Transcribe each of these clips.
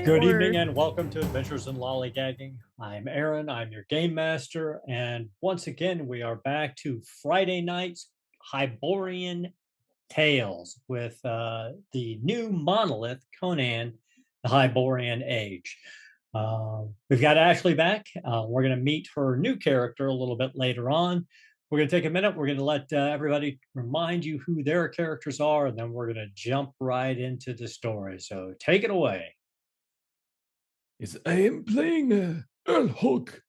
Good Or evening and welcome to Adventures in Lollygagging. I'm Aaron, I'm your game master, and once again we are back to Friday night's Hyborian Tales with the new monolith Conan, the Hyborian Age. We've got Ashley back. We're going to meet her new character a little bit later on. We're going to take a minute. We're going to let everybody remind you who their characters are, and then we're going to jump right into the story. So take it away. Is I am playing Earl Hook.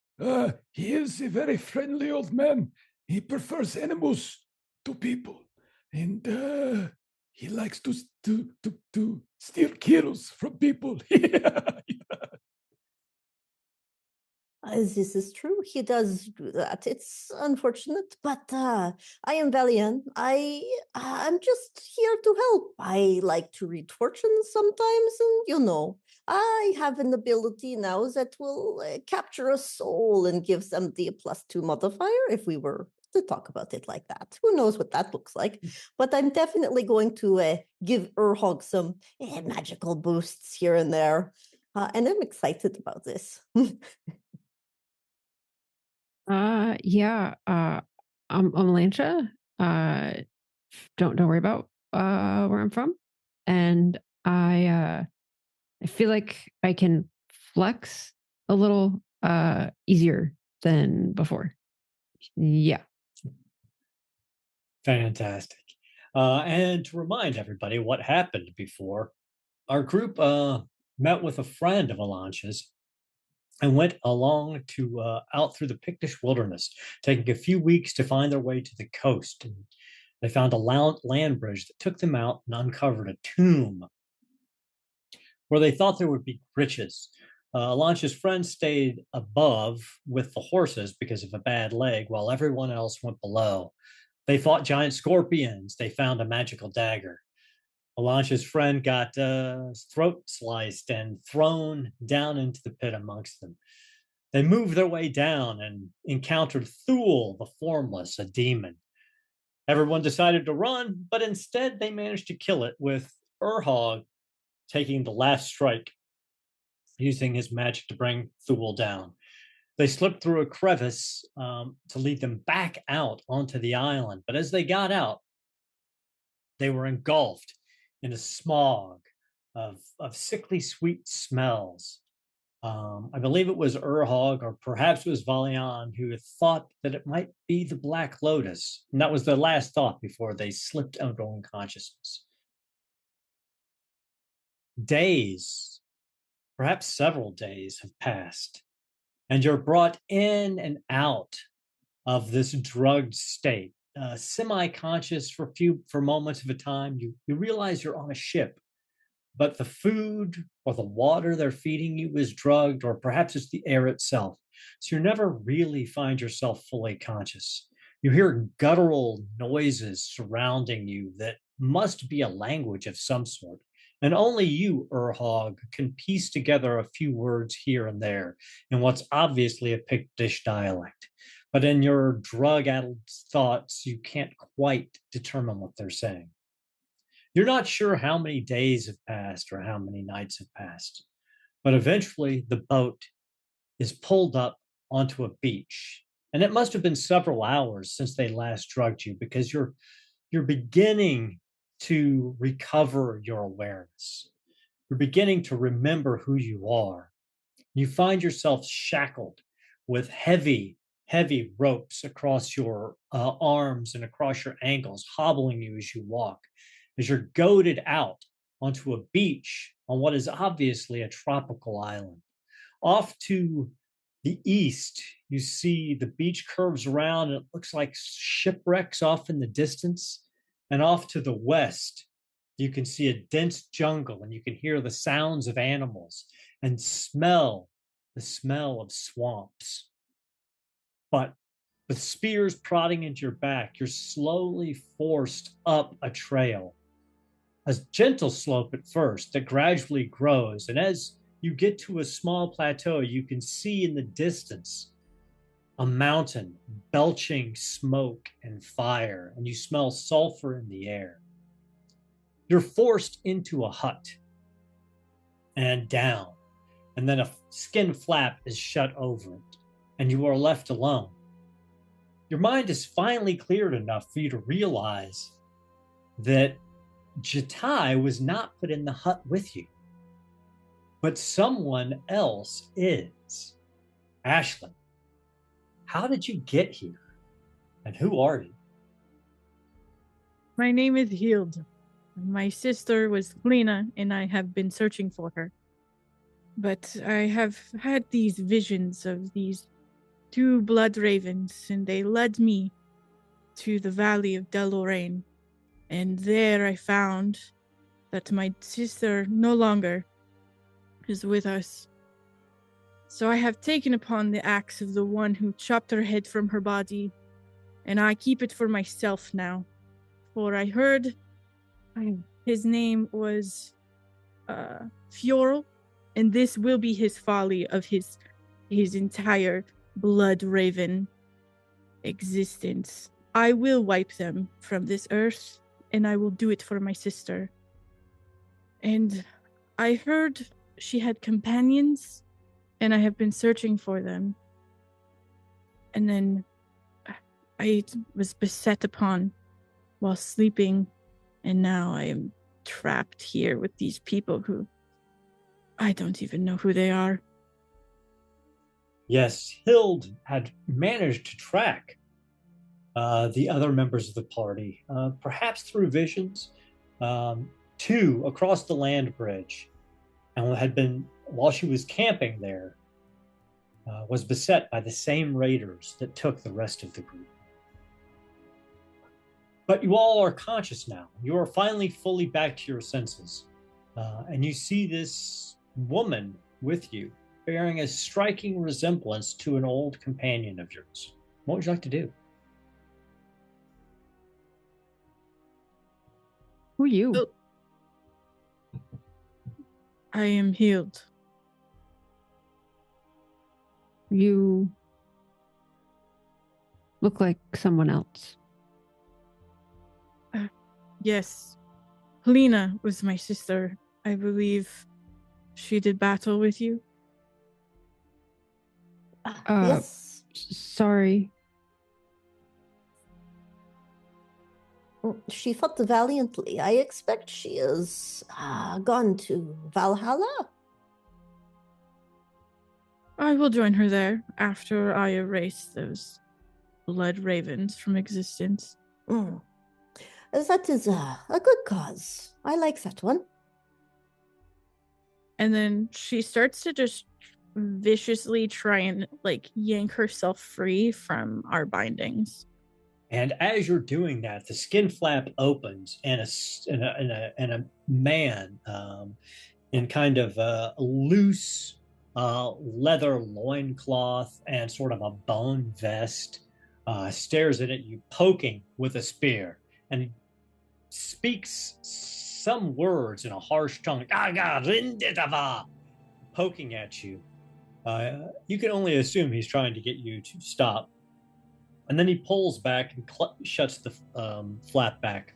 He is a very friendly old man. He prefers animals to people, and he likes to steal kills from people. this is true. He does do that. It's unfortunate, but I am Valiant. I'm just here to help. I like to read fortunes sometimes, and I have an ability now that will capture a soul and give somebody a +2 modifier if we were to talk about it like that. Who knows what that looks like? But I'm definitely going to give Urhog some magical boosts here and there. And I'm excited about this. I'm Lancia. Don't worry about where I'm from. And I feel like I can flex a little easier than before. Yeah. Fantastic. And to remind everybody what happened before, our group met with a friend of Alancha's and went along to out through the Pictish wilderness, taking a few weeks to find their way to the coast. And they found a land bridge that took them out and uncovered a tomb where they thought there would be riches. Alancha's friend stayed above with the horses because of a bad leg, while everyone else went below. They fought giant scorpions. They found a magical dagger. Alancha's friend got throat sliced and thrown down into the pit amongst them. They moved their way down and encountered Thule, the Formless, a demon. Everyone decided to run, but instead they managed to kill it, with Urhog taking the last strike, using his magic to bring Thule down. They slipped through a crevice to lead them back out onto the island. But as they got out, they were engulfed in a smog of sickly sweet smells. I believe it was Urhog, or perhaps it was Valian, who had thought that it might be the Black Lotus. And that was their last thought before they slipped out of unconsciousness. Days, perhaps several days, have passed, and you're brought in and out of this drugged state, semi-conscious for moments of a time. You realize you're on a ship, but the food or the water they're feeding you is drugged, or perhaps it's the air itself. So you never really find yourself fully conscious. You hear guttural noises surrounding you that must be a language of some sort. And only you, Urhog, can piece together a few words here and there in what's obviously a Pictish dialect. But in your drug-addled thoughts, you can't quite determine what they're saying. You're not sure how many days have passed or how many nights have passed. But eventually, the boat is pulled up onto a beach. And it must have been several hours since they last drugged you, because you're beginning to recover your awareness. You're beginning to remember who you are. You find yourself shackled with heavy ropes across your arms and across your ankles, hobbling you as you walk, as you're goaded out onto a beach on what is obviously a tropical island. Off to the east, you see the beach curves around, and it looks like shipwrecks off in the distance. And off to the west, you can see a dense jungle, and you can hear the sounds of animals and smell the smell of swamps. But with spears prodding into your back, you're slowly forced up a trail. A gentle slope at first that gradually grows, and as you get to a small plateau, you can see in the distance a mountain belching smoke and fire, and you smell sulfur in the air. You're forced into a hut and down and then a skin flap is shut over it, and you are left alone. Your mind is finally cleared enough for you to realize that Jatai was not put in the hut with you, but someone else is. Ashlyn, how did you get here? And who are you? My name is Hild. My sister was Lena, and I have been searching for her. But I have had these visions of these two blood ravens, and they led me to the valley of Deloraine. And there I found that my sister no longer is with us. So I have taken upon the axe of the one who chopped her head from her body, and I keep it for myself now. For I heard his name was Fjorl, and this will be his folly of his entire blood raven existence. I will wipe them from this earth, and I will do it for my sister. And I heard she had companions, and I have been searching for them. And then I was beset upon while sleeping, and now I am trapped here with these people who I don't even know who they are. Yes, Hild had managed to track the other members of the party, perhaps through visions, to across the land bridge, and had been, while she was camping there, was beset by the same raiders that took the rest of the group. But you all are conscious now. You are finally fully back to your senses. And you see this woman with you, bearing a striking resemblance to an old companion of yours. What would you like to do? Who are you? I am Hild. You look like someone else. Yes. Lena was my sister. I believe she did battle with you. Yes. Sorry. She fought valiantly. I expect she is gone to Valhalla. I will join her there after I erase those blood ravens from existence. That is a good cause. I like that one. And then she starts to just viciously try and yank herself free from our bindings. And as you're doing that, the skin flap opens, and a man in kind of a loose leather loincloth and sort of a bone vest stares at you, poking with a spear, and he speaks some words in a harsh tone, poking at you. You can only assume he's trying to get you to stop. And then he pulls back and shuts the flap back.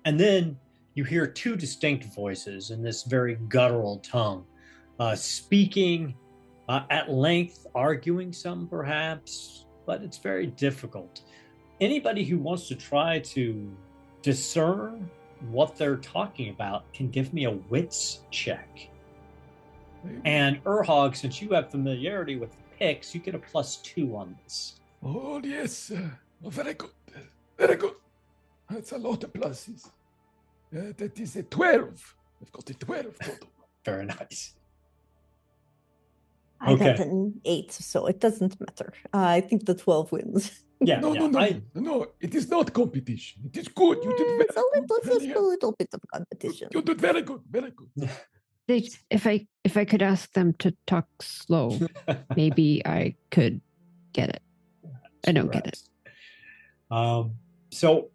And then you hear two distinct voices in this very guttural tongue, speaking at length, arguing some perhaps, but it's very difficult. Anybody who wants to try to discern what they're talking about can give me a wits check. And Urhog, since you have familiarity with the picks, you get a +2 on this. Oh, yes. Very good. Very good. That's a lot of pluses. That is a 12. I've got a 12 total. Very nice. I got an 8, so it doesn't matter. I think the 12 wins. Yeah. No. It is not competition. It is good. You did very good. It's a little bit of competition. You did very good. Very good. If I could ask them to talk slow, maybe I could get it. I don't get it. So,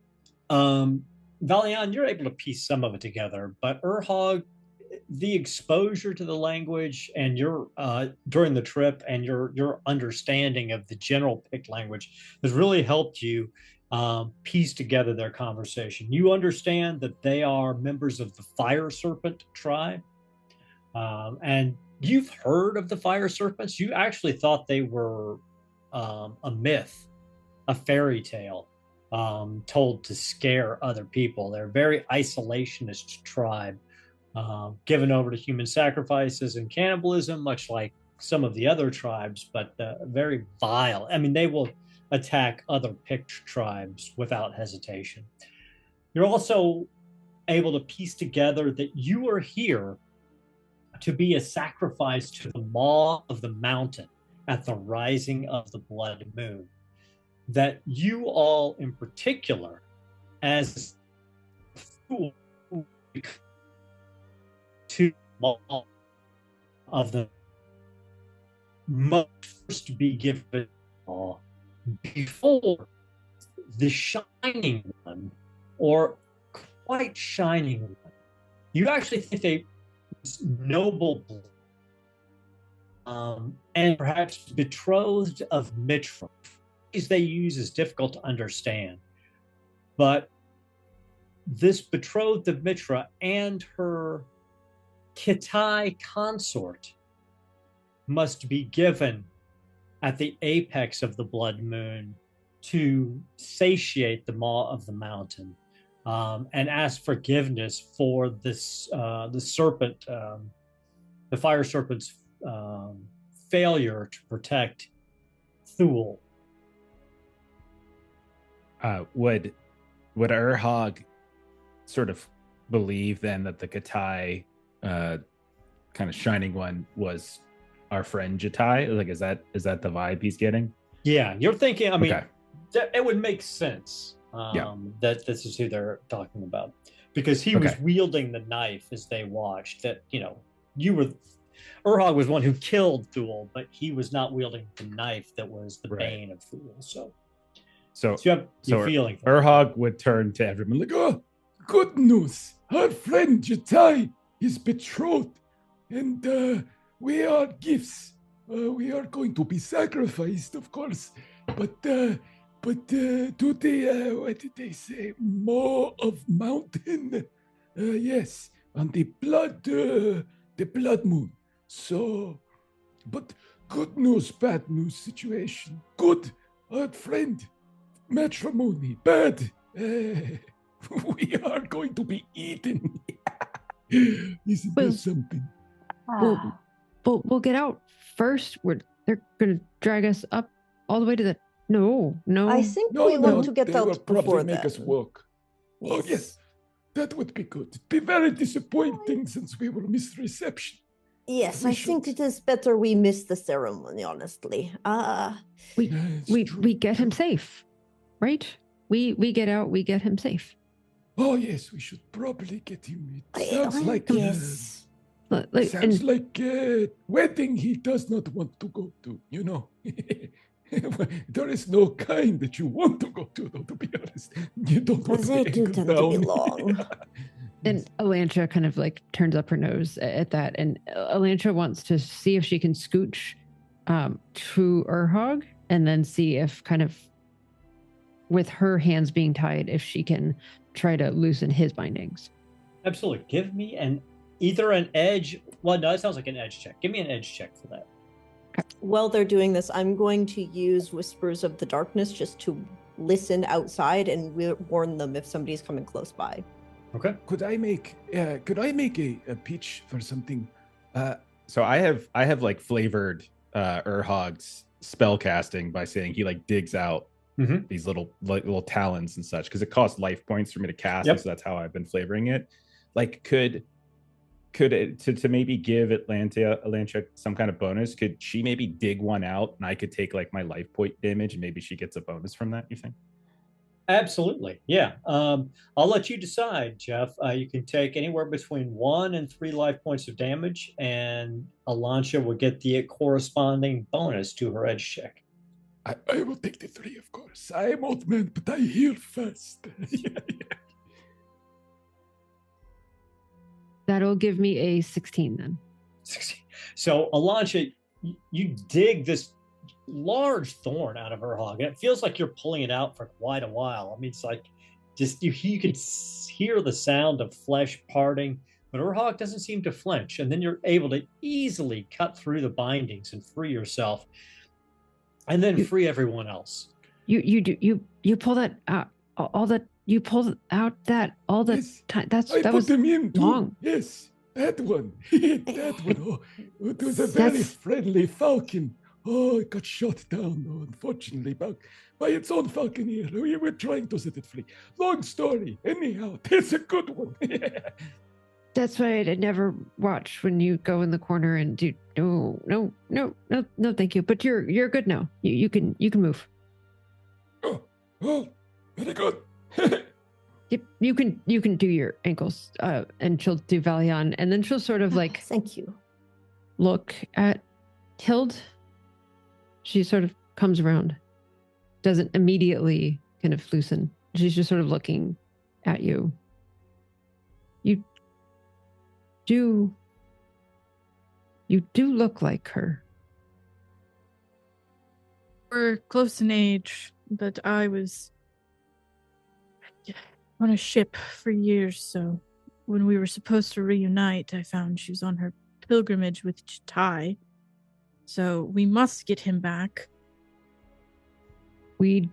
Valian, you're able to piece some of it together, but Urhog, the exposure to the language and your during the trip and your understanding of the general Pict language has really helped you piece together their conversation. You understand that they are members of the Fire Serpent tribe, and you've heard of the fire serpents. You actually thought they were a myth, a fairy tale told to scare other people. They're a very isolationist tribe, given over to human sacrifices and cannibalism, much like some of the other tribes, but very vile. I mean, they will attack other picked tribes without hesitation. You're also able to piece together that you are here to be a sacrifice to the maw of the mountain at the rising of the blood moon. That you all in particular, as to maw of the must first be given before the shining one, or quite shining one. You actually think they noble, and perhaps betrothed of Mitra. These they use is difficult to understand, but this betrothed of Mitra and her Kitai consort must be given at the apex of the blood moon to satiate the maw of the mountain, and ask forgiveness for this the serpent, the fire serpent's failure to protect Thule. Would Urhog sort of believe then that the Katai kind of shining one was our friend Jatai? Like, is that the vibe he's getting? Yeah, you're thinking. I mean, Okay. It would make sense that this is who they're talking about, because he was wielding the knife as they watched. That you were. Urhog was one who killed Thule, but he was not wielding the knife that was the bane of Thule. So you have your feeling. Urhog would turn to everyone like, "Oh, good news! Our friend Jatai is betrothed, and we are gifts. We are going to be sacrificed, of course. But to the what did they say? Maw of mountain. Yes, on the blood moon. So, but good news, bad news situation. Good, our friend, matrimony. Bad. We are going to be eaten. Isn't there something? We'll get out first. They're gonna drag us up all the way to the. No. I think we want to get they out will before probably that. make us walk. Yes. Oh yes, that would be good. It'd be very disappointing since we will miss reception. Yes, I think it is better we miss the ceremony. Honestly, we get him safe, right? We get out. We get him safe. Oh yes, we should probably get him. It sounds like yes. Sounds like a wedding he does not want to go to. There is no kind that you want to go to, though. To be honest, you don't want They to do tend to be long. And Elantra kind of like turns up her nose at that, and Elantra wants to see if she can scooch to Urhog, and then see if kind of, with her hands being tied, if she can try to loosen his bindings. Absolutely. Give me either an edge. Well, no, it sounds like an edge check. Give me an edge check for that. While they're doing this, I'm going to use Whispers of the Darkness just to listen outside and warn them if somebody's coming close by. Okay. Could I make a pitch for something? So I have like flavored Urhog's spell casting by saying he like digs out these little talons and such, because it costs life points for me to cast. So that's how I've been flavoring it. Like, could it to maybe give Elantra some kind of bonus? Could she maybe dig one out and I could take like my life point damage and maybe she gets a bonus from that, you think? Absolutely. Yeah. I'll let you decide, Jeff. You can take anywhere between 1 and 3 life points of damage, and Elantra will get the corresponding bonus to her edge check. I will take the 3, of course. I am old man, but I heal fast. That'll give me a 16 then. 16. So Elantra, you dig this large thorn out of Urhog, and it feels like you're pulling it out for quite a while. I mean, it's like just you can hear the sound of flesh parting, but Urhog doesn't seem to flinch, and then you're able to easily cut through the bindings and free yourself, and then free everyone else. You pull that out all that you pulled out that all the time. That was them in long. Yes, that one. That one. Oh, it was a very friendly falcon. Oh, it got shot down, unfortunately, by its own falconer. We were trying to set it free. Long story. Anyhow, that's a good one. That's why I never watch when you go in the corner and do no, thank you. But you're good now. You can move. Oh, very good. Yep, you can do your ankles, and she'll do Valion, and then she'll sort of like thank you. Look at Hild. She sort of comes around, doesn't immediately kind of loosen. She's just sort of looking at you. You do look like her. We're close in age, but I was on a ship for years, so when we were supposed to reunite, I found she was on her pilgrimage with Chitai. So we must get him back. We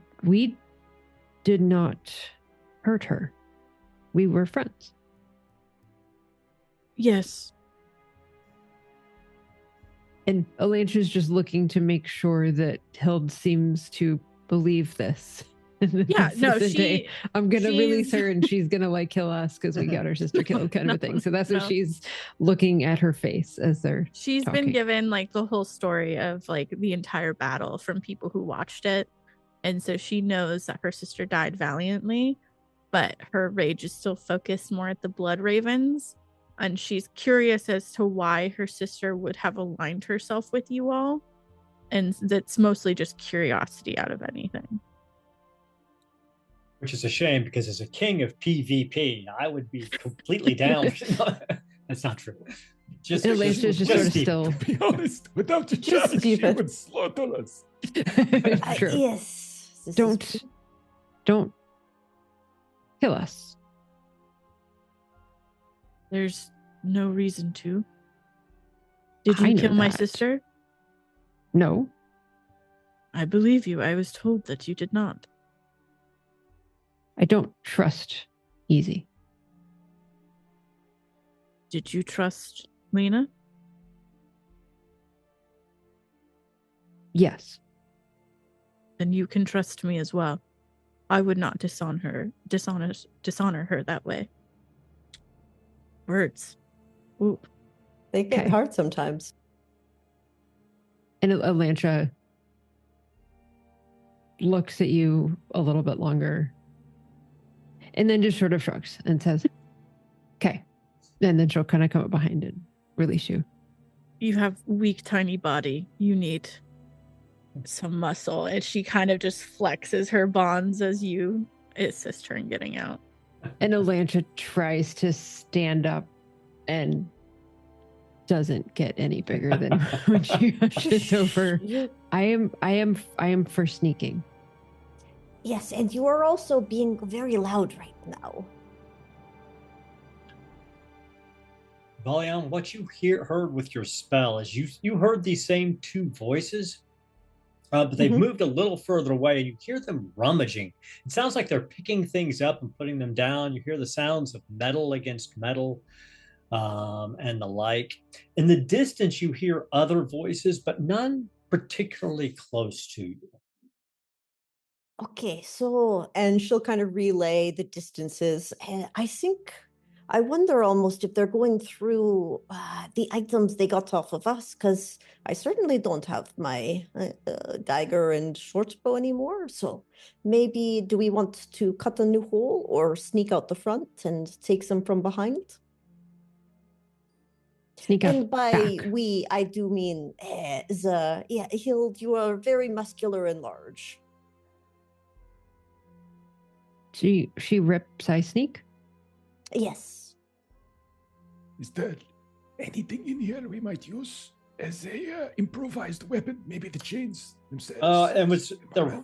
did not hurt her. We were friends. Yes. And Elantra's just looking to make sure that Hild seems to believe this. Yeah, no, I'm gonna release her and she's gonna like kill us because we got our sister killed, kind of a thing. So that's what she's looking at her face as they're She's talking. been given like the whole story of like the entire battle from people who watched it, and so she knows that her sister died valiantly, but her rage is still focused more at the Blood Ravens, and she's curious as to why her sister would have aligned herself with you all, and that's mostly just curiosity out of anything. Which is a shame, because as a king of PvP, I would be completely down. That's not true. Just sort of still. To be honest, without your chance, she would slaughter us. True. Yes. Don't kill us. There's no reason to. Did you kill my sister? No. I believe you. I was told that you did not. I don't trust Easy. Did you trust Lena? Yes. Then you can trust me as well. I would not dishonor her that way. Words. Ooh. They get hard sometimes. And Elantra looks at you a little bit longer and then just sort of shrugs and says, okay. And then she'll kind of come up behind and release you. You have weak, tiny body. You need some muscle. And she kind of just flexes her bonds as you assist her in getting out. And Elantra tries to stand up and doesn't get any bigger than when she rushes over. I am for sneaking. Yes, and you are also being very loud right now. Valion, what you heard with your spell is you heard these same two voices, but they've moved a little further away, and you hear them rummaging. It sounds like they're picking things up and putting them down. You hear the sounds of metal against metal, and the like. In the distance, you hear other voices, but none particularly close to you. Okay, and she'll kind of relay the distances, and I wonder almost if they're going through the items they got off of us, because I certainly don't have my dagger and short bow anymore. So maybe do we want to cut a new hole or sneak out the front and take some from behind? Sneak out and by back. we, I do mean Hild, you are very muscular and large. She rips, I sneak? Yes. Is there anything in here we might use as a improvised weapon? Maybe the chains themselves. And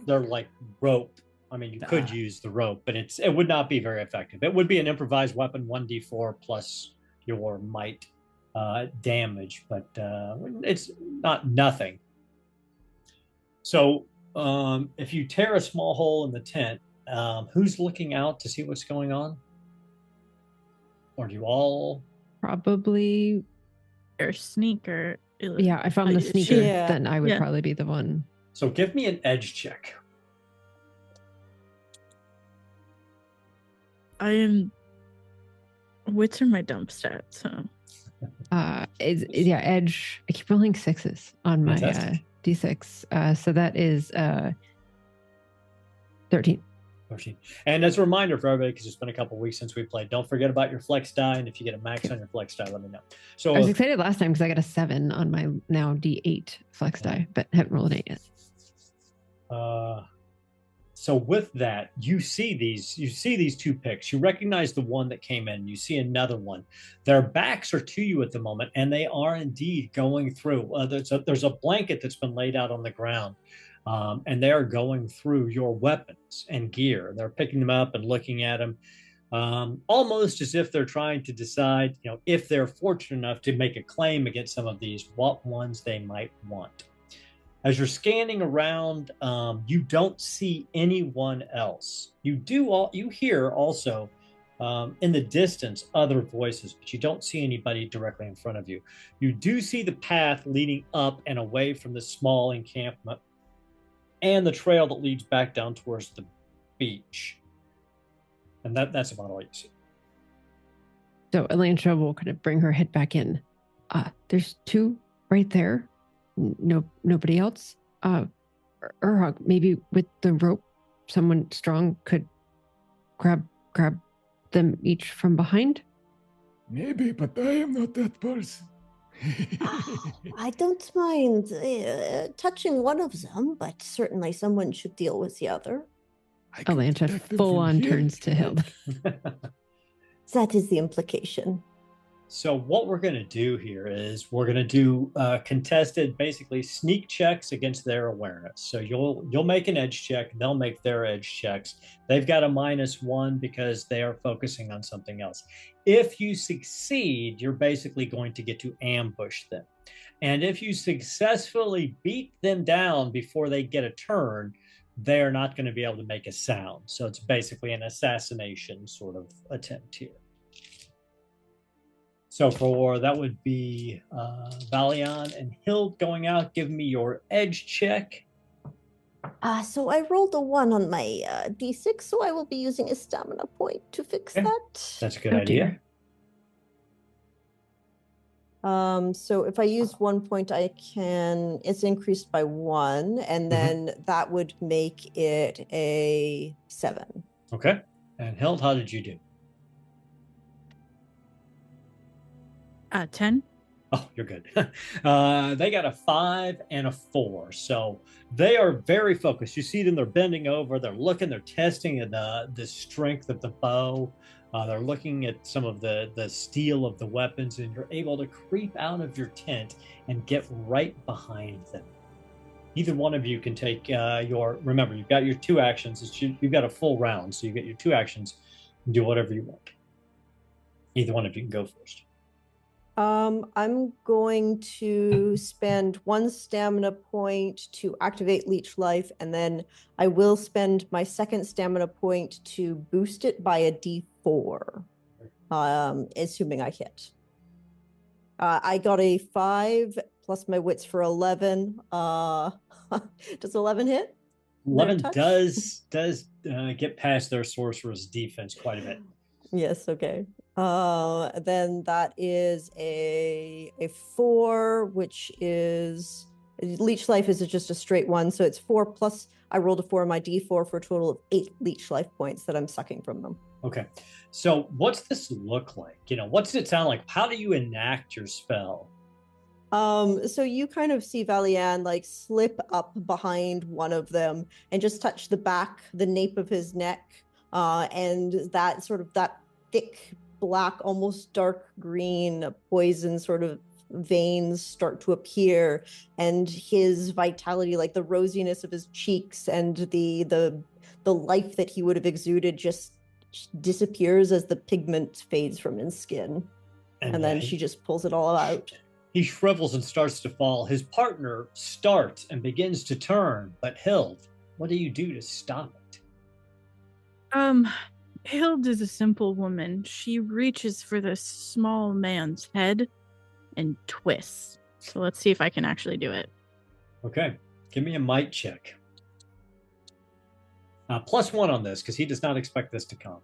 they're like rope. I mean, you could use the rope, but it would not be very effective. It would be an improvised weapon, 1d4 plus your might damage, but it's not nothing. So if you tear a small hole in the tent, who's looking out to see what's going on? Or do you all? Probably. Or sneaker. Yeah, if I'm the sneaker, then I would probably be the one. So give me an edge check. I am. Which are my dump stats? Edge. I keep rolling 6s on my D6. So that is 13. 13. And as a reminder for everybody, because it's been a couple weeks since we played, don't forget about your flex die. And if you get a max on your flex die, let me know. So I was excited last time because I got a 7 on my now D8 flex die, but haven't rolled an 8 yet. So with that, you see these two picks. You recognize the one that came in. You see another one. Their backs are to you at the moment, and they are indeed going through. There's a blanket that's been laid out on the ground, and they are going through your weapons and gear. They're picking them up and looking at them, almost as if they're trying to decide, if they're fortunate enough to make a claim against some of these, what ones they might want. As you're scanning around, you don't see anyone else. You hear also in the distance other voices, but you don't see anybody directly in front of you. You do see the path leading up and away from the small encampment and the trail that leads back down towards the beach. And that's about all you see. So Elantra will kind of bring her head back in. There's 2 right there. Nobody else. Urhog, maybe with the rope, someone strong could grab them each from behind. Maybe, but I am not that person. I don't mind touching one of them, but certainly someone should deal with the other. Elantra full on turns to Hild. That is the implication. So what we're going to do here is we're going to do contested, basically sneak checks against their awareness. So you'll make an edge check, they'll make their edge checks. They've got a -1 because they are focusing on something else. If you succeed, you're basically going to get to ambush them. And if you successfully beat them down before they get a turn, they're not going to be able to make a sound. So it's basically an assassination sort of attempt here. So that would be Valian and Hild going out. Give me your edge check. So I rolled a 1 on my D6, so I will be using a stamina point to fix that. That's a good idea. So if I use 1 point, it's increased by 1, and then that would make it a 7. Okay. And Hild, how did you do? 10. Oh, you're good. They got a 5 and a 4. So they are very focused. You see them, they're bending over, they're looking, they're testing the strength of the bow. They're looking at some of the steel of the weapons, and you're able to creep out of your tent and get right behind them. Either one of you can take remember, you've got your 2 actions. You've got a full round, so you get your 2 actions and do whatever you want. Either one of you can go first. I'm going to spend 1 stamina point to activate Leech Life, and then I will spend my 2nd stamina point to boost it by a D4, assuming I hit. I got a 5 plus my wits for 11. Does 11 hit? 11 does get past their sorcerer's defense quite a bit. Yes, okay. Then that is a 4, which is Leech Life is just a straight 1, so it's 4 plus I rolled a 4 on my D4 for a total of 8 Leech Life points that I'm sucking from them. Okay. So what's this look like? What's it sound like? How do you enact your spell? So you kind of see Valian slip up behind one of them and just touch the nape of his neck, and that thick black, almost dark green poison sort of veins start to appear, and his vitality, the rosiness of his cheeks and the life that he would have exuded, just disappears as the pigment fades from his skin. And then she just pulls it all out. He shrivels and starts to fall. His partner starts and begins to turn, but Hild, what do you do to stop it? Hild is a simple woman. She reaches for this small man's head and twists. So let's see if I can actually do it. Okay, give me a might check. +1 on this, because he does not expect this to come.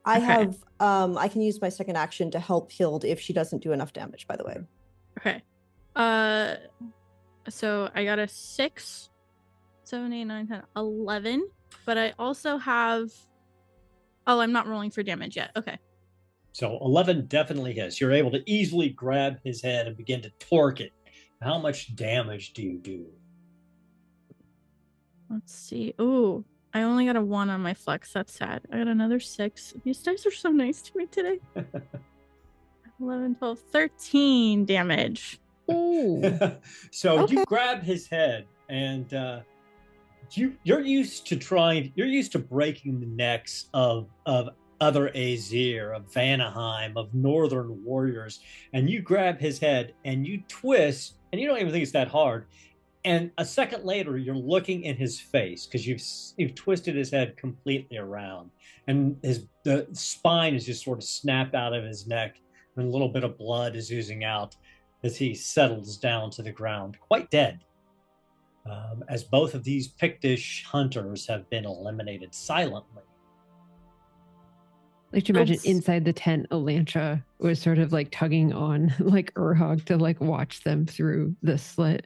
I have, I can use my second action to help Hild if she doesn't do enough damage, by the way. Okay. So I got a 6, 7, 8, 9, 10, 11. But I also have... Oh, I'm not rolling for damage yet. Okay. So 11 definitely hits. You're able to easily grab his head and begin to torque it. How much damage do you do? Let's see. Ooh, I only got a 1 on my flex. That's sad. I got another 6. These dice are so nice to me today. 11, 12, 13 damage. Ooh. So you grab his head and you're used to breaking the necks of other Azir, of Vanaheim, of Northern warriors, and you grab his head and you twist, and you don't even think it's that hard. And a second later, you're looking in his face because you've twisted his head completely around, and the spine is just sort of snapped out of his neck, and a little bit of blood is oozing out as he settles down to the ground, quite dead. As both of these Pictish hunters have been eliminated silently. Like to imagine inside the tent, Elantra was sort of like tugging on like Urhog to like watch them through the slit.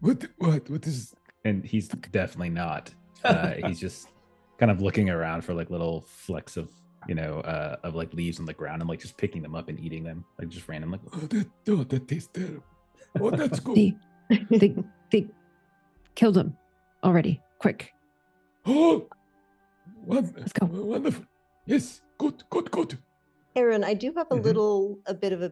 What is? And he's definitely not. He's just kind of looking around for like little flecks of, of like leaves on the ground and like just picking them up and eating them, like just randomly. That tastes terrible. Oh, that's good. They killed him already. Quick. Oh, Let's go. Wonderful. Yes, good. Aaron, I do have a bit of a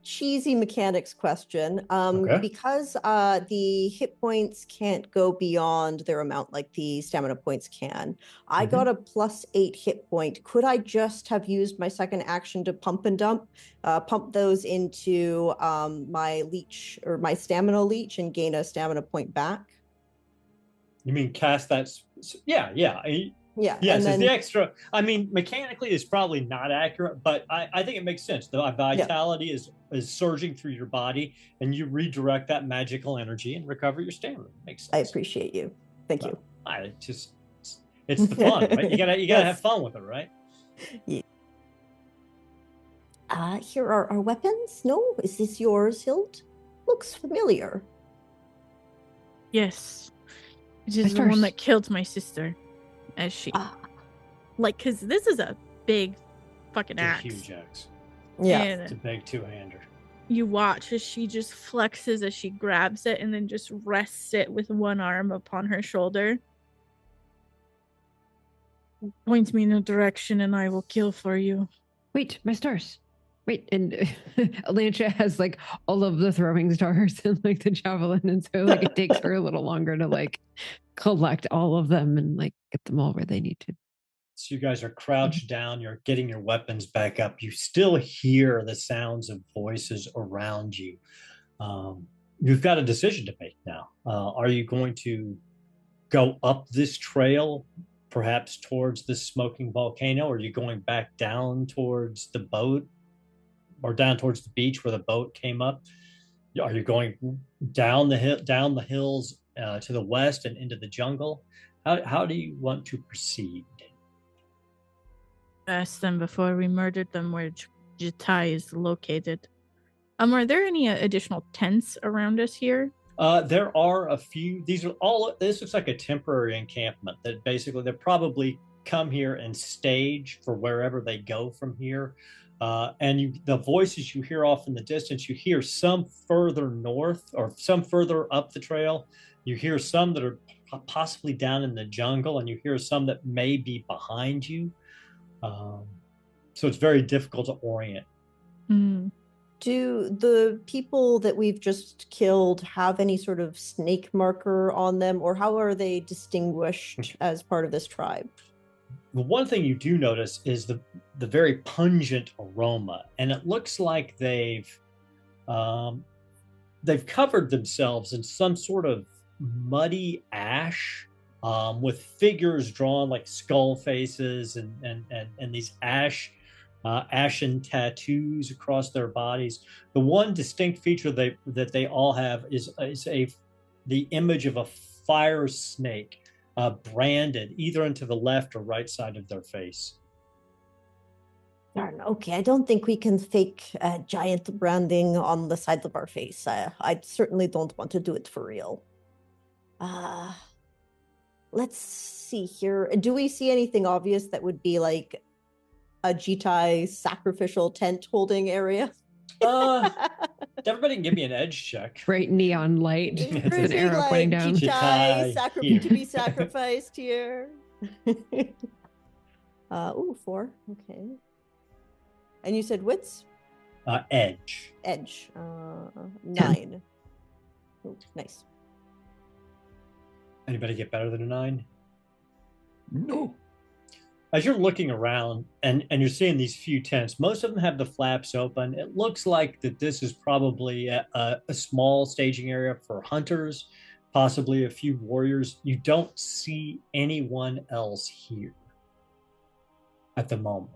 cheesy mechanics question. Okay. Because the hit points can't go beyond their amount like the stamina points can. I got a +8 hit point. Could I just have used my second action to pump and dump, pump those into my leech or my stamina leech and gain a stamina point back? You mean cast that? Yeah. Yeah. Yes, and then, the extra. I mean, mechanically is probably not accurate, but I think it makes sense. The vitality is surging through your body, and you redirect that magical energy and recover your stamina. Makes sense. I appreciate you. Thank you. It's the fun, right? You gotta have fun with it, right? Yeah. Here are our weapons. No, is this yours, Hild? Looks familiar. Yes, it is the one that killed my sister. As she, because this is a big fucking axe. Huge axe. Yeah, it's a big two-hander. You watch as she just flexes as she grabs it and then just rests it with one arm upon her shoulder. Points me in a direction and I will kill for you. Wait, my stars. Wait, and Elantra has like all of the throwing stars and like the javelin, and so like it takes her a little longer to like collect all of them and like get them all where they need to. So you guys are crouched down, you're getting your weapons back up. You still hear the sounds of voices around you. You've got a decision to make now. Are you going to go up this trail, perhaps towards the smoking volcano? Or are you going back down towards the boat? Or down towards the beach where the boat came up? Are you going down the hills to the west and into the jungle? How do you want to proceed? Asked them before we murdered them where Jatai is located. Are there any additional tents around us here? There are a few. This looks like a temporary encampment that basically they probably come here and stage for wherever they go from here. And the voices you hear off in the distance, you hear some further north or some further up the trail. You hear some that are possibly down in the jungle, and you hear some that may be behind you. So it's very difficult to orient. Do the people that we've just killed have any sort of snake marker on them, or how are they distinguished as part of this tribe? The one thing you do notice is the very pungent aroma, and it looks like they've covered themselves in some sort of muddy ash, with figures drawn like skull faces and these ashen tattoos across their bodies. The one distinct feature that they all have is the image of a fire snake, branded either into the left or right side of their face. Darn, okay, I don't think we can fake giant branding on the side of our face. I certainly don't want to do it for real. Let's see here. Do we see anything obvious that would be like a Jitai sacrificial tent holding area? Everybody can give me an edge check. Bright neon light. It's an arrow like pointing down. Jitai to be sacrificed here. 4. Okay. And you said wits? Edge. Edge. 9. Ooh, nice. Anybody get better than a 9? No. As you're looking around and you're seeing these few tents, most of them have the flaps open. It looks like that this is probably a small staging area for hunters, possibly a few warriors. You don't see anyone else here at the moment.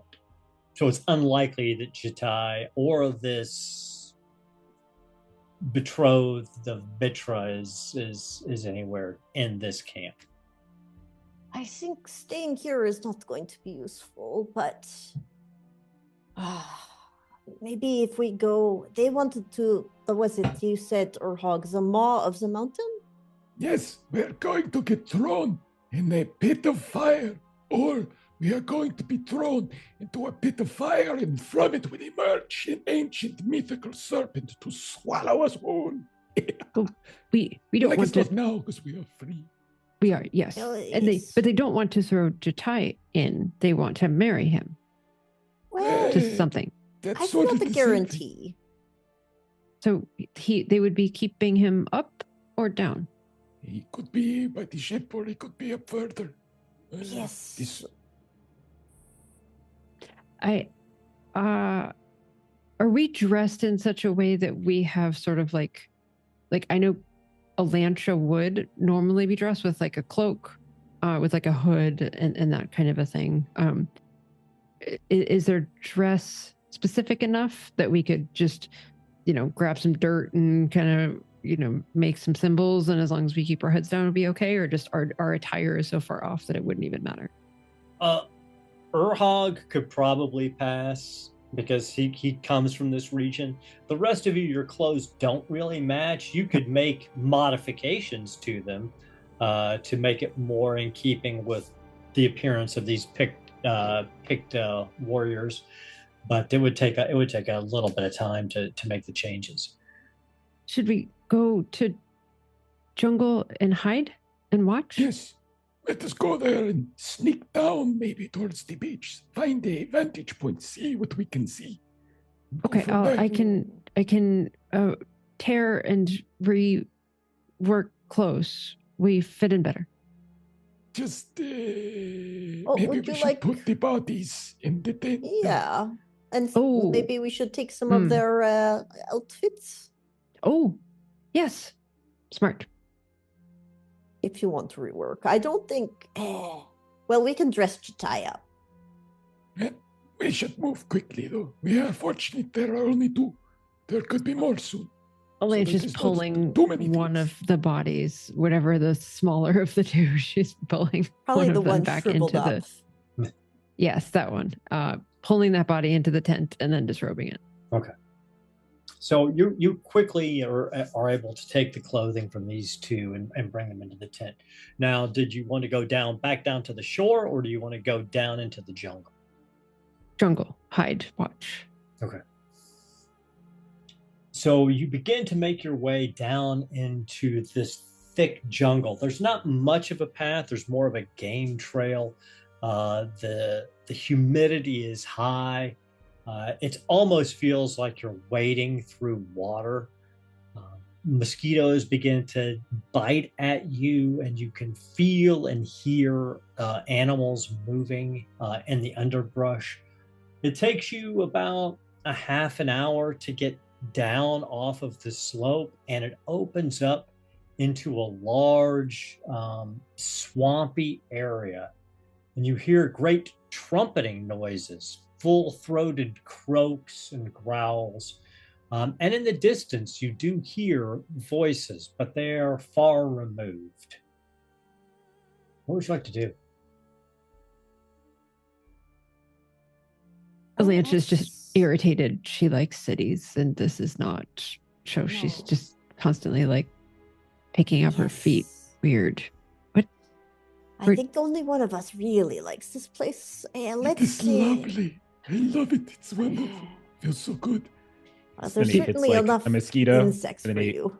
So it's unlikely that Jitai or this betrothed of Bitra is anywhere in this camp. I think staying here is not going to be useful, but maybe if we go, they wanted to, what was it you said, Urhog, the maw of the mountain? Yes, we're going to get thrown in a pit of fire, or we are going to be thrown into a pit of fire, and from it will emerge an ancient mythical serpent to swallow us whole. We don't want to. Not now because we are free. We are, yes. But they don't want to throw Jitai in. They want to marry him. Well, to something. That's not a guarantee. So they would be keeping him up or down? He could be by the ship, or he could be up further. Yes. Are we dressed in such a way that we have sort of like I know Elantra would normally be dressed with like a cloak, with like a hood and that kind of a thing. Is their dress specific enough that we could just, grab some dirt and kind of, make some symbols, and as long as we keep our heads down, it'll be okay? Or just our attire is so far off that it wouldn't even matter? Urhog could probably pass because he comes from this region. The rest of you, your clothes don't really match. You could make modifications to them to make it more in keeping with the appearance of these picked warriors, but it would take a little bit of time to make the changes. Should we go to jungle and hide and watch? Yes. Let us go there and sneak down maybe towards the beach. Find a vantage point. See what we can see. Okay, I can tear and rework clothes. We fit in better. Just maybe we should put the bodies in the tent. Yeah, and maybe we should take some of their outfits. Oh, yes, smart. If you want to rework, I don't think. Well, we can dress Jitai up. We should move quickly, though. We are fortunate there are only 2. There could be more soon. Alicia's pulling one of the bodies, whatever the smaller of the 2. She's pulling probably one the of them one back into up. Yes, that one. Pulling that body into the tent and then disrobing it. Okay. So you quickly are able to take the clothing from these 2 and bring them into the tent. Now, did you want to go back down to the shore, or do you want to go down into the jungle? Jungle, hide, watch. Okay. So you begin to make your way down into this thick jungle. There's not much of a path. There's more of a game trail. The humidity is high. It almost feels like you're wading through water. mosquitoes begin to bite at you, and you can feel and hear animals moving in the underbrush. It takes you about a half an hour to get down off of the slope, and it opens up into a large swampy area. And you hear great trumpeting noises, full-throated croaks and growls. And in the distance, you do hear voices, but they are far removed. What would you like to do? Alantra is just irritated. She likes cities, and this is not. So she's No. just constantly like picking up her feet. Weird. What? I think only one of us really likes this place. It's lovely. I love it. It's wonderful. Feels so good. There's certainly like enough a mosquito insects for you.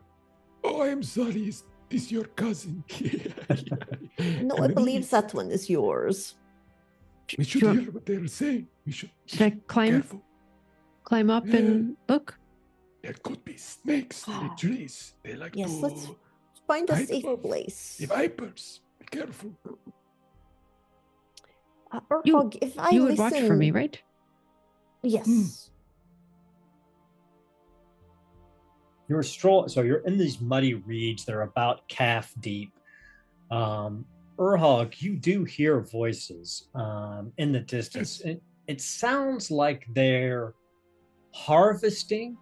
Oh, I am sorry. Is this your cousin? No, I believe that one is yours. We should hear what they're saying. Should I climb up and look? There could be snakes in the trees. They like Yes, to let's find a hide safe above place. the vipers. Be careful. Urhog, if I You would listen... watch for me, right? Yes. So you're in these muddy reeds that are about calf deep. Urhog, you do hear voices in the distance. Yes. It sounds like they're harvesting.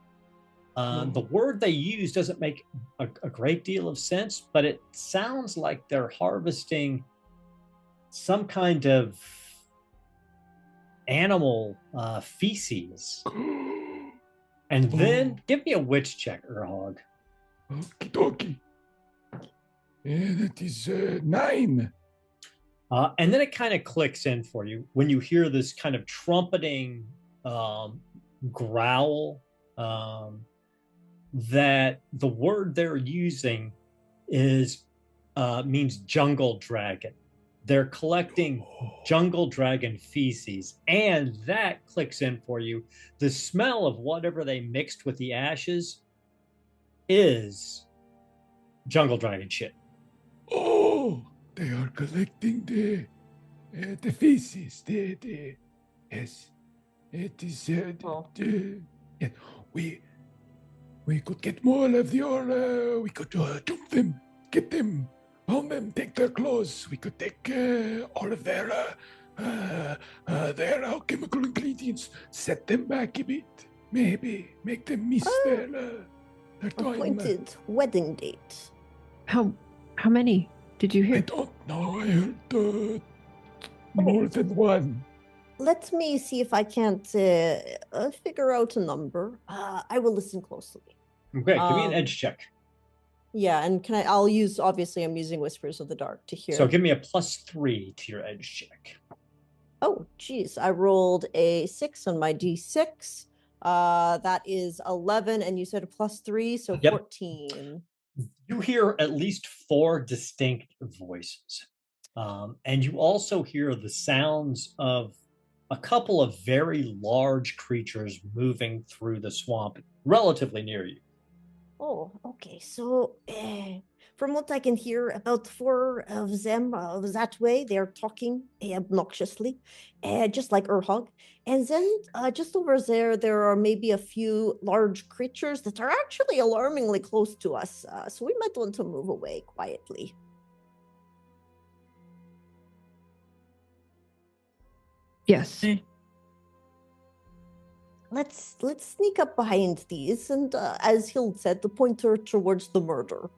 The word they use doesn't make a great deal of sense, but it sounds like they're harvesting some kind of animal feces. And then give me a witch check, Urhog. Okie dokie. That is 9. And then it kind of clicks in for you when you hear this kind of trumpeting growl, that the word they're using is means jungle dragon. They're collecting jungle dragon feces, and that clicks in for you. The smell of whatever they mixed with the ashes is jungle dragon shit. Oh, they are collecting the feces. Yes, it is. Yeah, we could get more of your. We could jump them, get them. On them, take their clothes. We could take all of their alchemical ingredients, set them back a bit, maybe make them miss their time. Appointed wedding date. How many did you hear? I don't know. I heard more than one. Let me see if I can't figure out a number. I will listen closely. Okay, give me an edge check. Yeah, and I'll use, obviously I'm using Whispers of the Dark to hear. So give me a +3 to your edge check. Oh, geez. I rolled a 6 on my D6. That is 11, and you said a +3, so Yep. 14. You hear at least 4 distinct voices. And you also hear the sounds of a couple of very large creatures moving through the swamp relatively near you. Oh, okay. So, from what I can hear, about 4 of them that way, they're talking obnoxiously, just like Urhog. And then just over there are maybe a few large creatures that are actually alarmingly close to us. So we might want to move away quietly. Yes. Let's sneak up behind these, and as Hild said, the pointer towards the murder.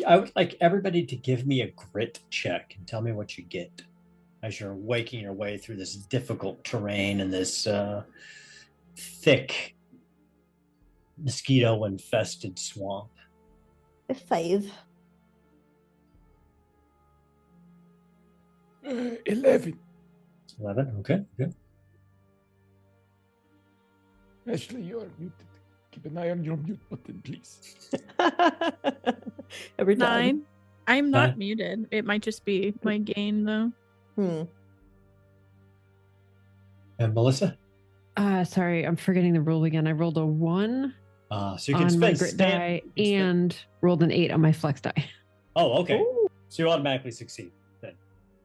I would like everybody to give me a grit check and tell me what you get as you're waking your way through this difficult terrain and this thick, mosquito-infested swamp. 5. 11. 11, okay, good. Ashley, you are muted. Keep an eye on your mute button, please. Every time. 9. I'm not 9. muted. It might just be my gain, though. And Melissa? Sorry, I'm forgetting the rule again. I rolled a 1 So you can on my spend grit die and rolled an 8 on my flex die. Oh, okay. Ooh. So you automatically succeed then.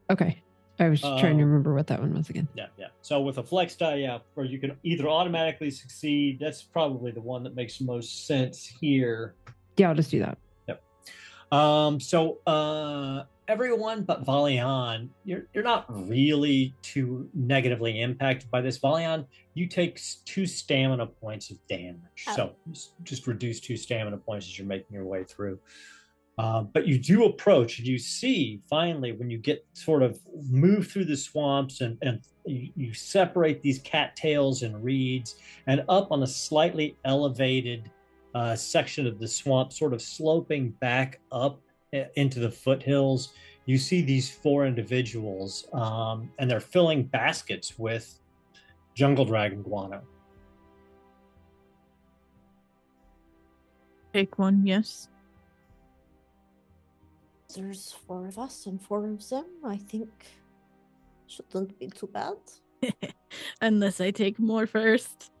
Okay. I was trying to remember what that one was again. Yeah. So with a flex die, where you can either automatically succeed, that's probably the one that makes the most sense here. Yeah, I'll just do that. Yep. So everyone but Valian, you're not really too negatively impacted by this. Valian, you take 2 stamina points of damage. Oh. So just reduce 2 stamina points as you're making your way through. But you do approach, and you see finally when you get sort of move through the swamps and you separate these cattails and reeds, and up on a slightly elevated section of the swamp, sort of sloping back up into the foothills, you see these 4 individuals, and they're filling baskets with jungle dragon guano. Take one, yes. There's 4 of us and 4 of them. I think shouldn't be too bad. Unless I take more first.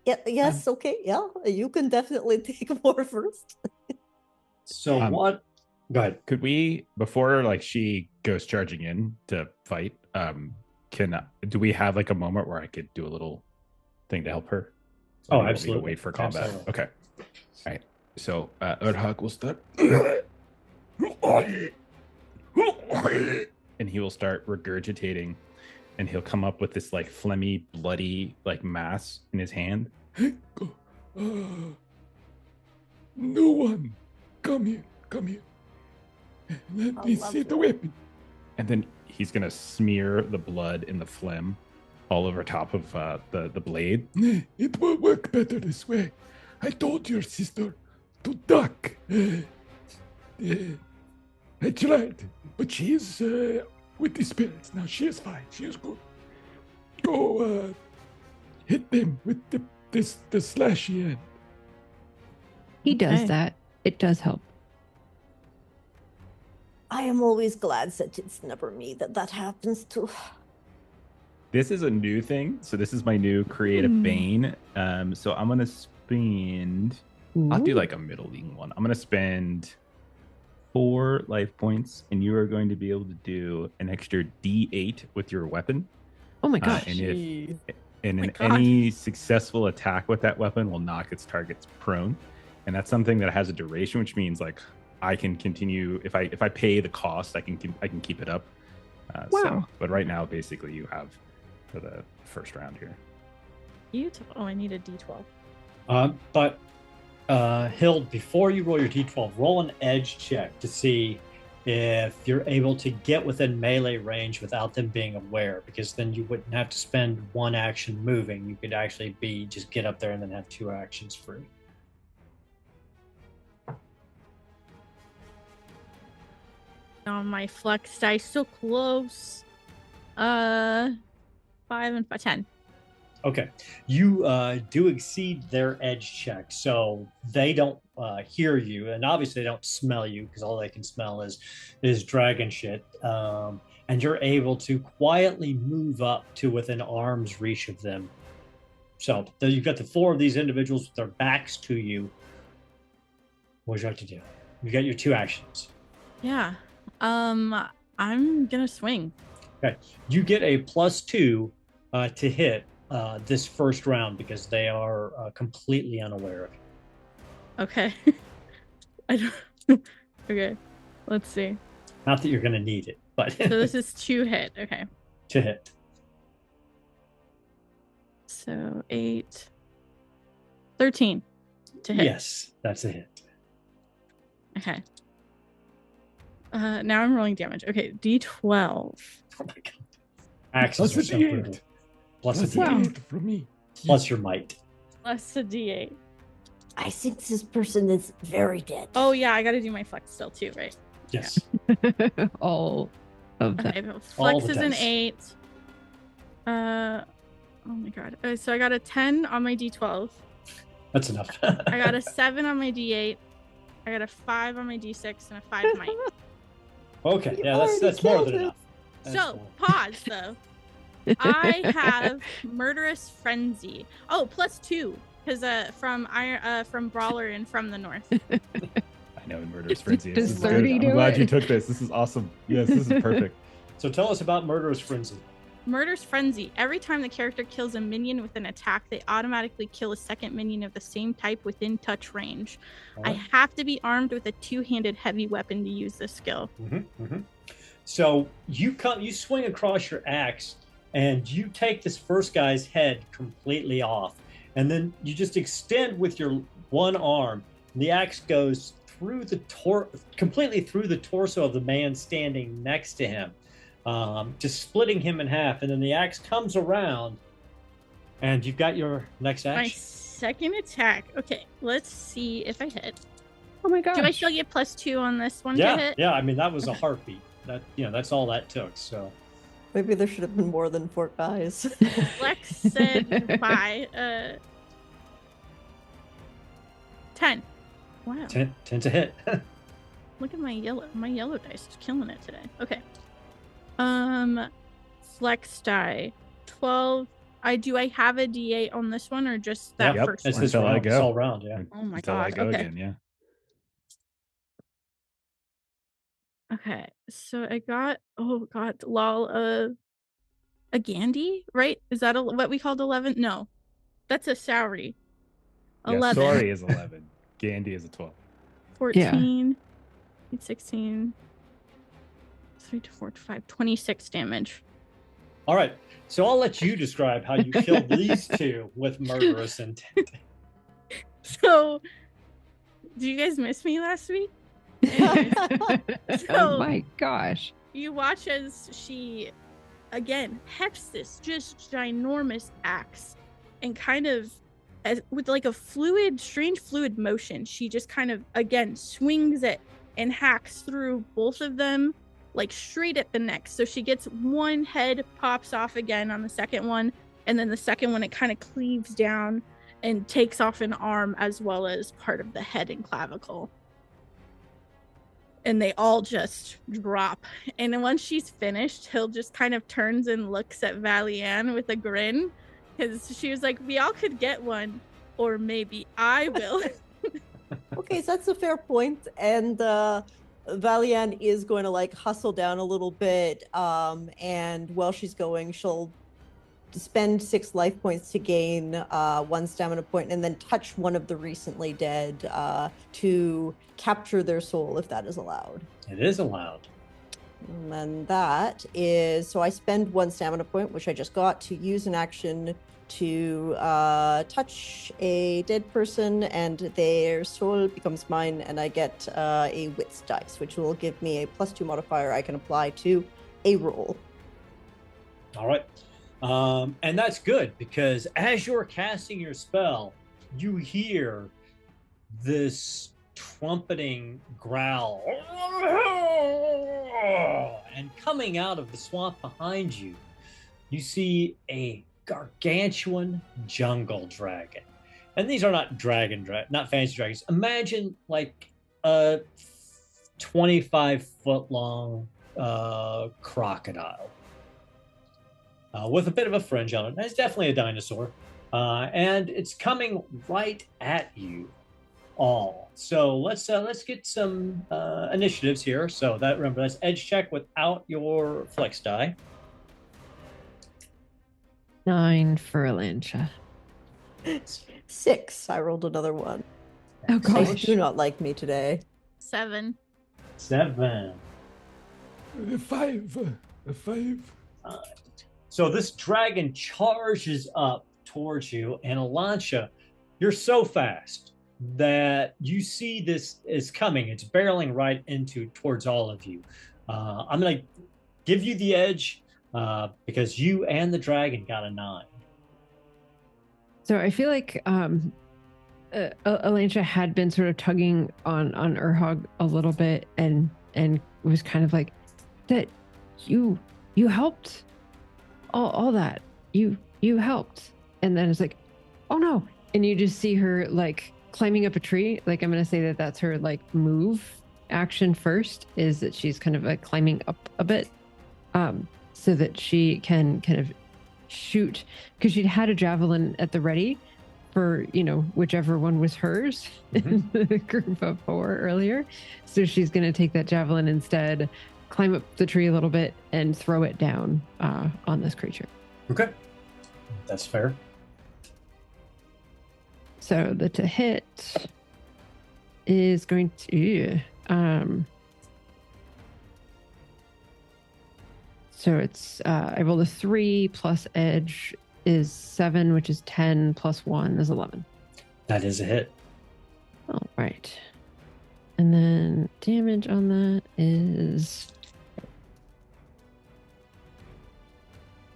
Yeah. Yes. Okay. Yeah. You can definitely take more first. So what? Go ahead. Could we, before like she goes charging in to fight, do we have like a moment where I could do a little thing to help her? Oh, Or do you want me to absolutely. wait for combat. Absolutely. Okay. All right. So Urhag will start, and he will start regurgitating, and he'll come up with this like phlegmy, bloody like mass in his hand. No one. Come here. Let me see the weapon. And then he's gonna smear the blood and the phlegm all over top of the blade. It will work better this way. I told your sister to duck. I tried, but she is with the spirits. Now she is fine. She is good. Go hit them with the slashy end. He does Okay. that. It does help. I am always glad that it's never me that happens to. This is a new thing, so this is my new creative bane. So I'm gonna spend. I'll do like a middling one. I'm gonna spend 4 life points, and you are going to be able to do an extra D8 with your weapon. Oh my gosh. Any successful attack with that weapon will knock its targets prone, and that's something that has a duration, which means like I can continue if I pay the cost, I can keep it up. Wow. But right now, basically, you have for the first round here. Oh, I need a D12. But Hild, before you roll your d12, roll an edge check to see if you're able to get within melee range without them being aware, because then you wouldn't have to spend 1 action moving. You could actually just get up there and then have 2 actions free. On my flex dice, so close. 5 and 5, 10. Okay, you do exceed their edge check, so they don't hear you, and obviously they don't smell you because all they can smell is dragon shit. And you're able to quietly move up to within arm's reach of them. So you've got the 4 of these individuals with their backs to you. What would you like to do? You got your 2 actions. Yeah. I'm gonna swing. Okay, you get a +2 to hit this first round because they are completely unaware of you. Okay. I don't. Okay. Let's see. Not that you're going to need it, but So this is 2 hit. Okay. to hit. So 8, 13 to hit. Yes, that's a hit. Okay. Now I'm rolling damage. Okay, D12. Oh my god. Axes Plus are a so D8. brutal. Plus a That's D8. it from me. Plus your might. Plus a D8. I think this person is very dead. Oh yeah, I gotta do my flex still too, right? Yes. All of that. Okay, but All flex the is an dice. 8. Oh my god. So I got a 10 on my D12. That's enough. I got a 7 on my D8. I got a 5 on my D6 and a 5 might. Okay, You yeah, already that's more than killed enough. That's So, more. pause though. I have murderous frenzy. Oh, +2. because from Brawler and from the North. I know, in Murderous Frenzy. Does This is 30 good. do I'm glad it? you took this. This is awesome. Yes, this is perfect. So tell us about Murderous Frenzy. Murderous Frenzy. Every time the character kills a minion with an attack, they automatically kill a second minion of the same type within touch range. Right. I have to be armed with a two-handed heavy weapon to use this skill. So you swing across your axe, and you take this first guy's head completely off, and then you just extend with your one arm. And the axe goes through completely through the torso of the man standing next to him. Just splitting him in half, and then the axe comes around, and you've got your next action. My second attack. Okay, let's see if I hit. Oh my god! Do I still get +2 on this one to hit? Yeah. I mean, that was a heartbeat. That's all that took. So Maybe there should have been more than 4 guys. Lex said bye. 10. Wow. 10 to hit. Look at my yellow dice is killing it today. Okay. Flex die. 12. Do I have a D8 on this one or just that Yep, first it's one? this Until I round. go. It's all round, yeah. Oh my Until god. I go Okay. again, yeah. Okay. So I got a Gandhi, right? Is that what we called 11? No. That's a Sauri. 11. Yeah, Sorry is 11. Gandhi is a 12. 14. 16. 3 to 4 to 5. 26 damage. All right. So I'll let you describe how you killed these two with murderous intent. So, did you guys miss me last week? Oh my gosh. You watch as she, again, hefts this just ginormous axe and kind of, with like a strange fluid motion, she just kind of, again, swings it and hacks through both of them, like straight at the neck. So she gets one head, pops off again on the second one, and then the second one, it kind of cleaves down and takes off an arm as well as part of the head and clavicle. And they all just drop. And then once she's finished, he'll just kind of turns and looks at Valianne with a grin, because she was like, we all could get one, or maybe I will. Okay, so that's a fair point. And Valianne is going to like hustle down a little bit. And while she's going, she'll spend 6 life points to gain 1 stamina point, and then touch one of the recently dead to capture their soul, if that is allowed. It is allowed. And that is, so I spend 1 stamina point, which I just got, to use an action to touch a dead person, and their soul becomes mine, and I get a wits dice, which will give me a +2 modifier I can apply to a roll. All right. And that's good, because as you're casting your spell, you hear this trumpeting growl. And coming out of the swamp behind you, you see a gargantuan jungle dragon. And these are not not fancy dragons. Imagine like a 25-foot long crocodile. With a bit of a fringe on it. It's definitely a dinosaur. And it's coming right at you all. So let's get some initiatives here. So remember, that's edge check without your flex die. 9 for Alancha. 6. I rolled another 1. Oh They gosh. do not like me today. 7. 7. 5. 5. So this dragon charges up towards you, and Alancha, you're so fast that you see this is coming. It's barreling right towards all of you. I'm going to give you the edge because you and the dragon got a 9. So I feel like Alancha had been sort of tugging on Urhog a little bit, and was kind of like, that you helped all that you helped, and then it's like, oh no, and you just see her like climbing up a tree. Like, I'm gonna say that's her like move action first, is that she's kind of like climbing up a bit, so that she can kind of shoot, because she'd had a javelin at the ready for, whichever one was hers in the group of 4 earlier. So she's going to take that javelin instead, climb up the tree a little bit, and throw it down on this creature. Okay. That's fair. So the to hit is going to... so it's... I rolled a 3 plus edge is 7, which is 10 plus 1 is 11. That is a hit. All right. And then damage on that is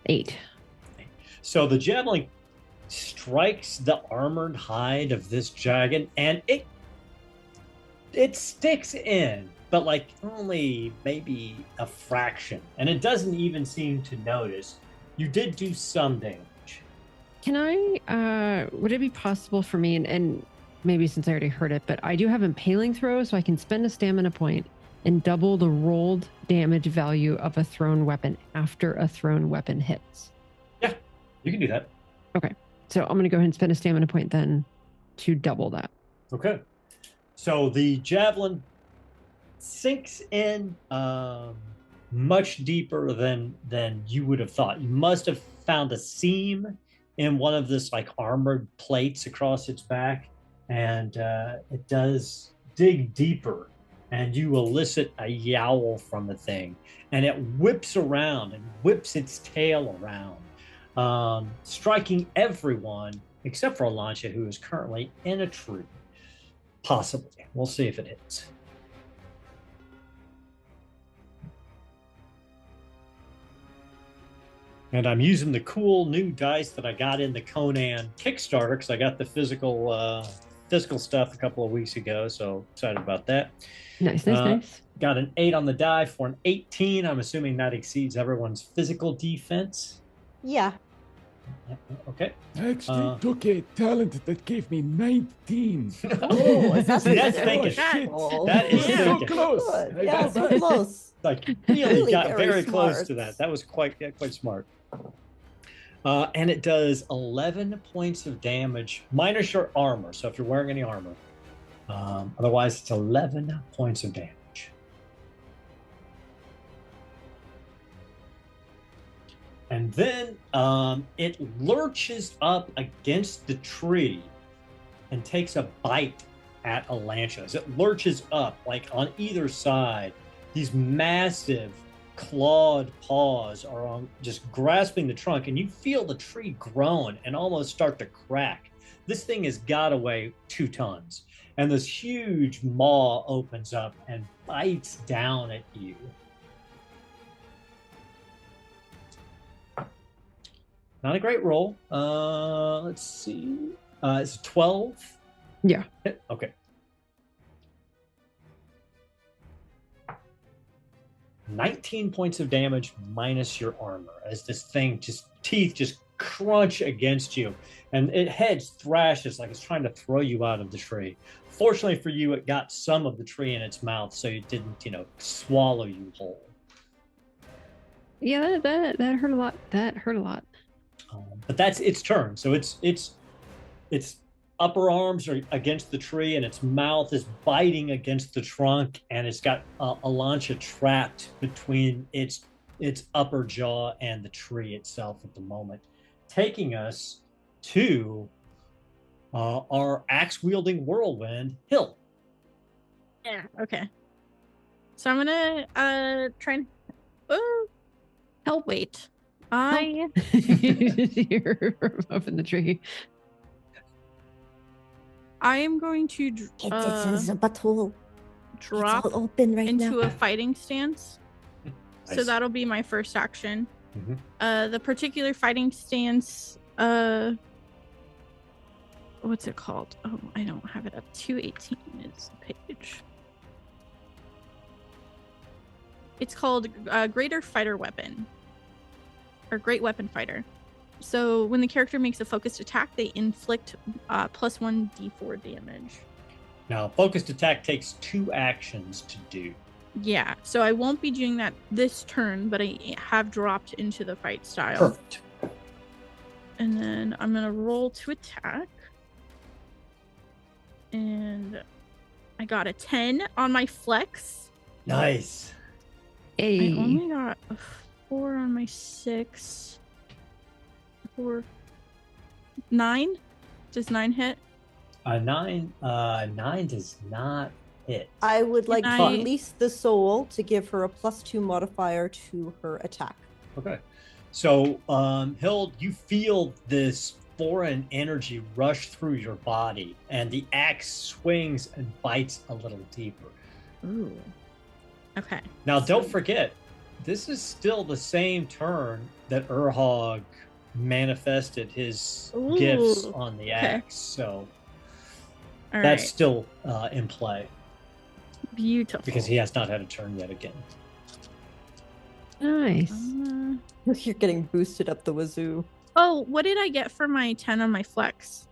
8. So the javelin strikes the armored hide of this dragon, and it sticks in, but like only maybe a fraction, and it doesn't even seem to notice. You did do some damage. Can I, would it be possible for me, and maybe since I already heard it, but I do have impaling throw, so I can spend a stamina point and double the rolled damage value of a thrown weapon after a thrown weapon hits. Yeah, you can do that. Okay. So I'm going to go ahead and spend a stamina point then to double that. Okay. So the javelin sinks in much deeper than you would have thought. You must have found a seam in one of this like armored plates across its back, and it does dig deeper, and you elicit a yowl from the thing, and it whips around and whips its tail around, striking everyone except for Alancha, who is currently in a tree. Possibly. We'll see if it hits. And I'm using the cool new dice that I got in the Conan Kickstarter because I got the physical stuff a couple of weeks ago, so excited about that. Nice. Got an 8 on the die for an 18. I'm assuming that exceeds everyone's physical defense. Yeah. Okay. I actually took a talent that gave me 19. Oh, that's thinking. Shit. That is So thinking. close. Good. Yeah, so close. Like really got very very close smart. to that. That was quite smart. And it does 11 points of damage minus your armor. So if you're wearing any armor, otherwise it's 11 points of damage. And then it lurches up against the tree and takes a bite at Alancha. As it lurches up, like on either side, these massive clawed paws are on just grasping the trunk, and you feel the tree groan and almost start to crack. This thing has got to weigh 2 tons, and this huge maw opens up and bites down at you. Not a great roll. Let's see. It's 12. Yeah. Okay. 19 points of damage minus your armor as this thing teeth just crunch against you, and it heads thrashes like it's trying to throw you out of the tree. Fortunately for you, it got some of the tree in its mouth, so it didn't, swallow you whole. Yeah, that hurt a lot. That hurt a lot. But that's its turn. So its upper arms are against the tree, and its mouth is biting against the trunk, and it's got Alancha trapped between its upper jaw and the tree itself at the moment, taking us to our axe-wielding whirlwind, Hill. Yeah, okay. So I'm gonna try and help. Wait. You're up in the tree. I am going to It's a butthole. drop It's all open right into now. a fighting stance. So Nice. that'll be my first action. Mhm. The particular fighting stance, what's it called? Oh, I don't have it up. 218 is the page. It's called Greater Fighter Weapon, or Great Weapon Fighter. So when the character makes a focused attack, they inflict +1 d4 damage. Now, focused attack takes 2 actions to do. Yeah, so I won't be doing that this turn, but I have dropped into the fight style. Perfect. And then I'm going to roll to attack. And I got a 10 on my flex. Nice. Hey. I only got a 4 on my 6. 4. 9? Does 9 hit? A 9 does not hit. I would like Can to I- release the soul to give her a +2 modifier to her attack. Okay. So, Hild, you feel this foreign energy rush through your body, and the axe swings and bites a little deeper. Ooh. Okay. Now, don't forget, this is still the same turn that Urhog manifested his gifts Ooh, on the okay. axe. So All that's right. still in play Beautiful. because he has not had a turn yet again. Nice. You're getting boosted up the wazoo. Oh, what did I get for my 10 on my flex?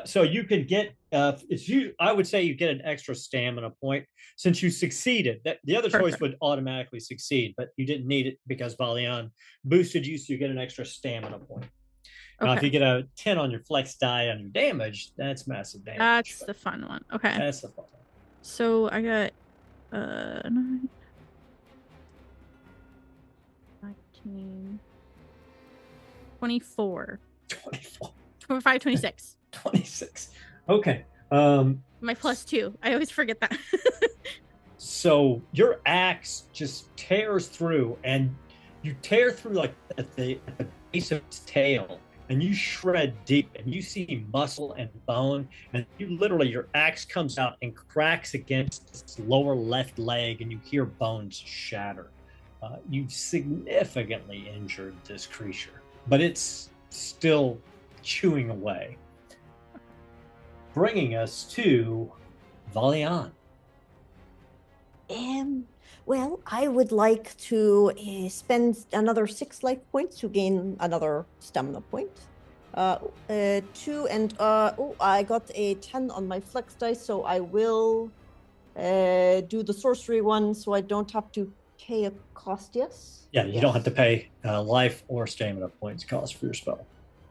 So you could get I would say you get an extra stamina point since you succeeded. The other choice Perfect. would automatically succeed, but you didn't need it because Valian boosted you, so you get an extra stamina point. Now, if you get a 10 on your flex die on your damage, that's massive damage. That's the fun one. Okay. That's the fun one. So I got 9, 19, 24. 24. 25, 26. 26. Okay. My +2. I always forget that. So your axe just tears through, and you tear through like at the base of its tail, and you shred deep, and you see muscle and bone, and your axe comes out and cracks against its lower left leg, and you hear bones shatter. You've significantly injured this creature, but it's still chewing away. Bringing us to Valian. Well, I would like to spend another 6 life points to gain another stamina point. 2 and I got a 10 on my flex dice, so I will do the sorcery one, so I don't have to pay a cost. Yes. Yeah, you don't have to pay life or stamina points cost for your spell.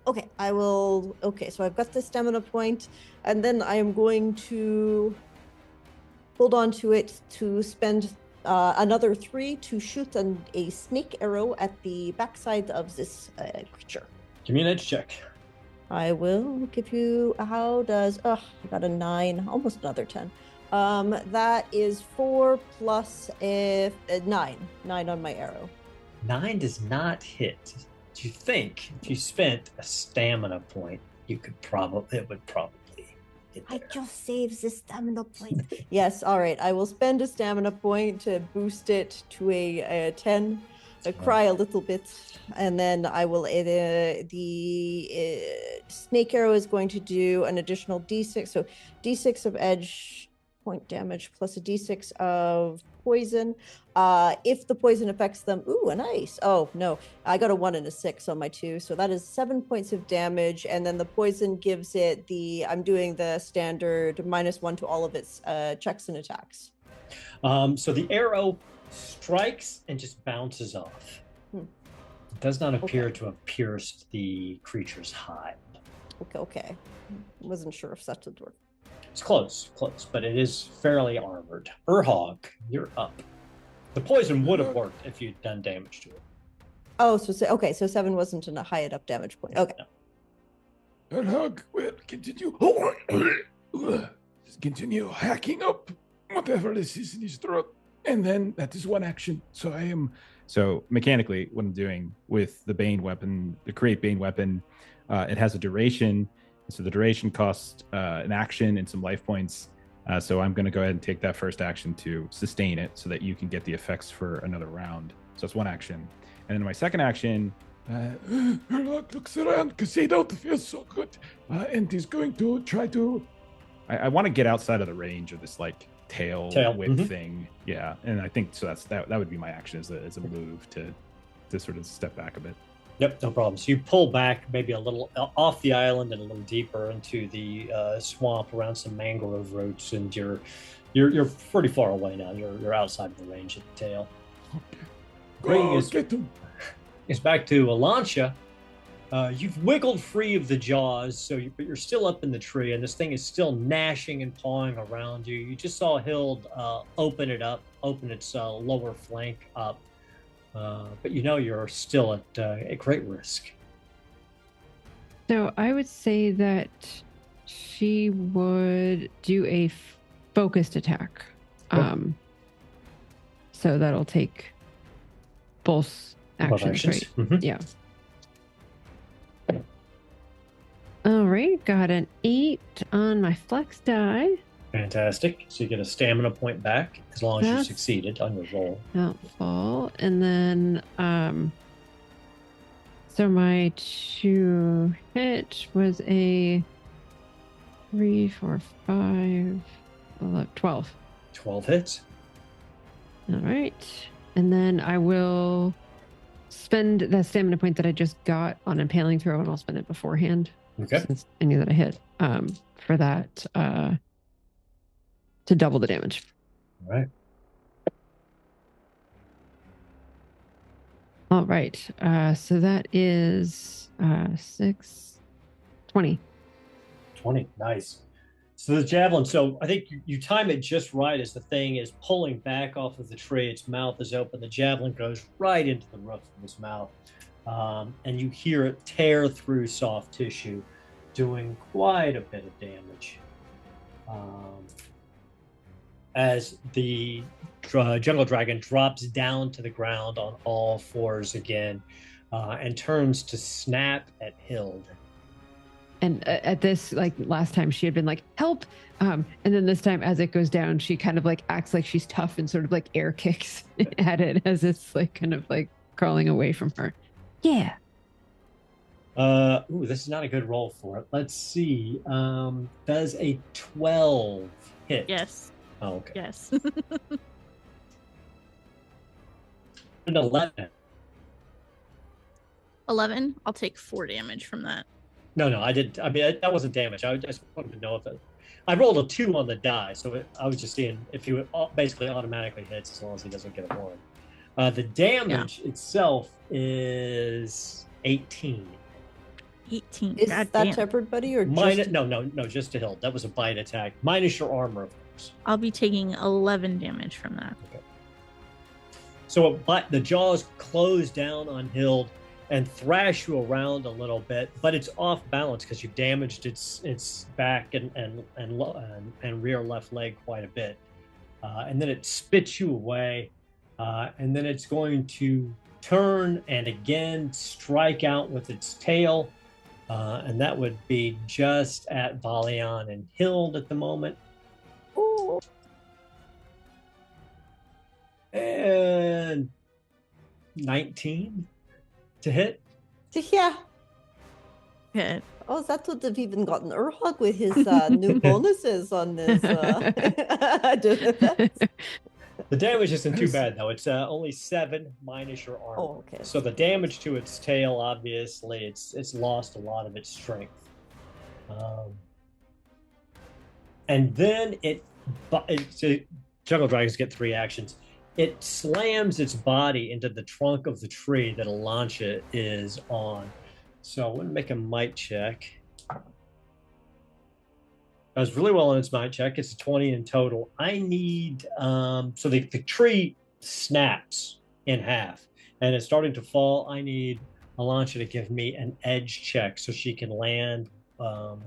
Okay, I will. Okay, so I've got the stamina point, and then I am going to hold on to it to spend another 3 to shoot a snake arrow at the backside of this creature. Give me an edge check. I will give you. How does? I got a 9, almost another 10. That is 4 plus 9. 9 on my arrow. 9 does not hit. Do you think if you spent a stamina point, it would probably hit I there? just saved the stamina point. Yes, all right. I will spend a stamina point to boost it to a 10. Cry a little bit, and then I will. The snake arrow is going to do an additional d6. So d6 of edge point damage plus a d6 of poison. If the poison affects them, ooh, a nice. Oh no, I got a 1 and a 6 on my 2, so that is 7 points of damage. And then the poison gives it I'm doing the standard -1 to all of its checks and attacks. So the arrow strikes and just bounces off. It does not appear to have pierced the creature's hide. Okay. Wasn't sure if that would work. It's close, but it is fairly armored. Urhog, you're up. The poison would have worked if you'd done damage to it. Oh, so 7 wasn't a high enough damage point. Okay. Hug will continue. Continue hacking up whatever this is in his throat. And then that is one action. So mechanically, what I'm doing with the Bane weapon, the Create Bane weapon, it has a duration. So the duration costs an action and some life points. So I'm going to go ahead and take that first action to sustain it so that you can get the effects for another round. So it's one action. And then my second action... Herlock looks around because he don't feel so good. And he's going to try to... I want to get outside of the range of this like tail whip thing. Yeah. And I think so that would be my action as a move to sort of step back a bit. Yep, no problem. So you pull back maybe a little off the island and a little deeper into the swamp around some mangrove roots, and you're pretty far away now. You're outside of the range of the tail. Okay. Bringing Get him. us back to Alancia. You've wiggled free of the jaws, but you're still up in the tree, and this thing is still gnashing and pawing around you. You just saw Hild open its lower flank up, but you know you're still at great risk. So I would say that she would do a focused attack. Cool. So that'll take both actions, right? Mm-hmm. Yeah. All right, got an 8 on my flex die. Fantastic. So you get a stamina point back as long as you succeeded on your roll. Helpful. And then, so my 2 hit was a 3, 4, 5, 11, 12. 12 hits. All right. And then I will spend that stamina point that I just got on impaling throw, and I'll spend it beforehand. Okay. Since I knew that I hit for that to double the damage. All right. All right. So that is 6, 20. 20. Nice. So the javelin, so I think you time it just right as the thing is pulling back off of the tree. Its mouth is open. The javelin goes right into the roof of its mouth. And you hear it tear through soft tissue, doing quite a bit of damage. As the jungle dragon drops down to the ground on all fours again, and turns to snap at Hild. And at this, like last time, she had been like, help. And then this time, as it goes down, she kind of like acts like she's tough and sort of like air kicks at it as it's like kind of like crawling away from her. Yeah. This is not a good roll for it. Let's see. Does a 12 hit? Yes. Oh, okay. Yes. An 11. 11. I'll take 4 damage from that. No, I didn't. I mean, that wasn't damage. I just wanted to know if I rolled a 2 on the die, so I was just seeing if he would basically automatically hits as long as he doesn't get a 1. The damage itself is 18. 18. Is that Shepherd Buddy or just... No, just a Hild. That was a bite attack. Minus your armor, of course. I'll be taking 11 damage from that. Okay. So the jaws close down on Hild and thrash you around a little bit, but it's off balance because you damaged its back and rear left leg quite a bit, and then it spits you away, and then it's going to turn and again strike out with its tail, and that would be just at Valian and Hild at the moment. Ooh. And 19 to hit. Yeah. Hit. Oh, that would have even gotten Urhog with his new bonuses on this. The damage isn't too bad, though. It's only 7 minus your armor. Oh, okay. So the damage to its tail, obviously, it's lost a lot of its strength. And then jungle dragons get 3 actions. It slams its body into the trunk of the tree that Elantra is on. So I'm going to make a might check. Does really well on its might check. It's a 20 in total. I need... so the tree snaps in half, and it's starting to fall. I need Elantra to give me an edge check so she can land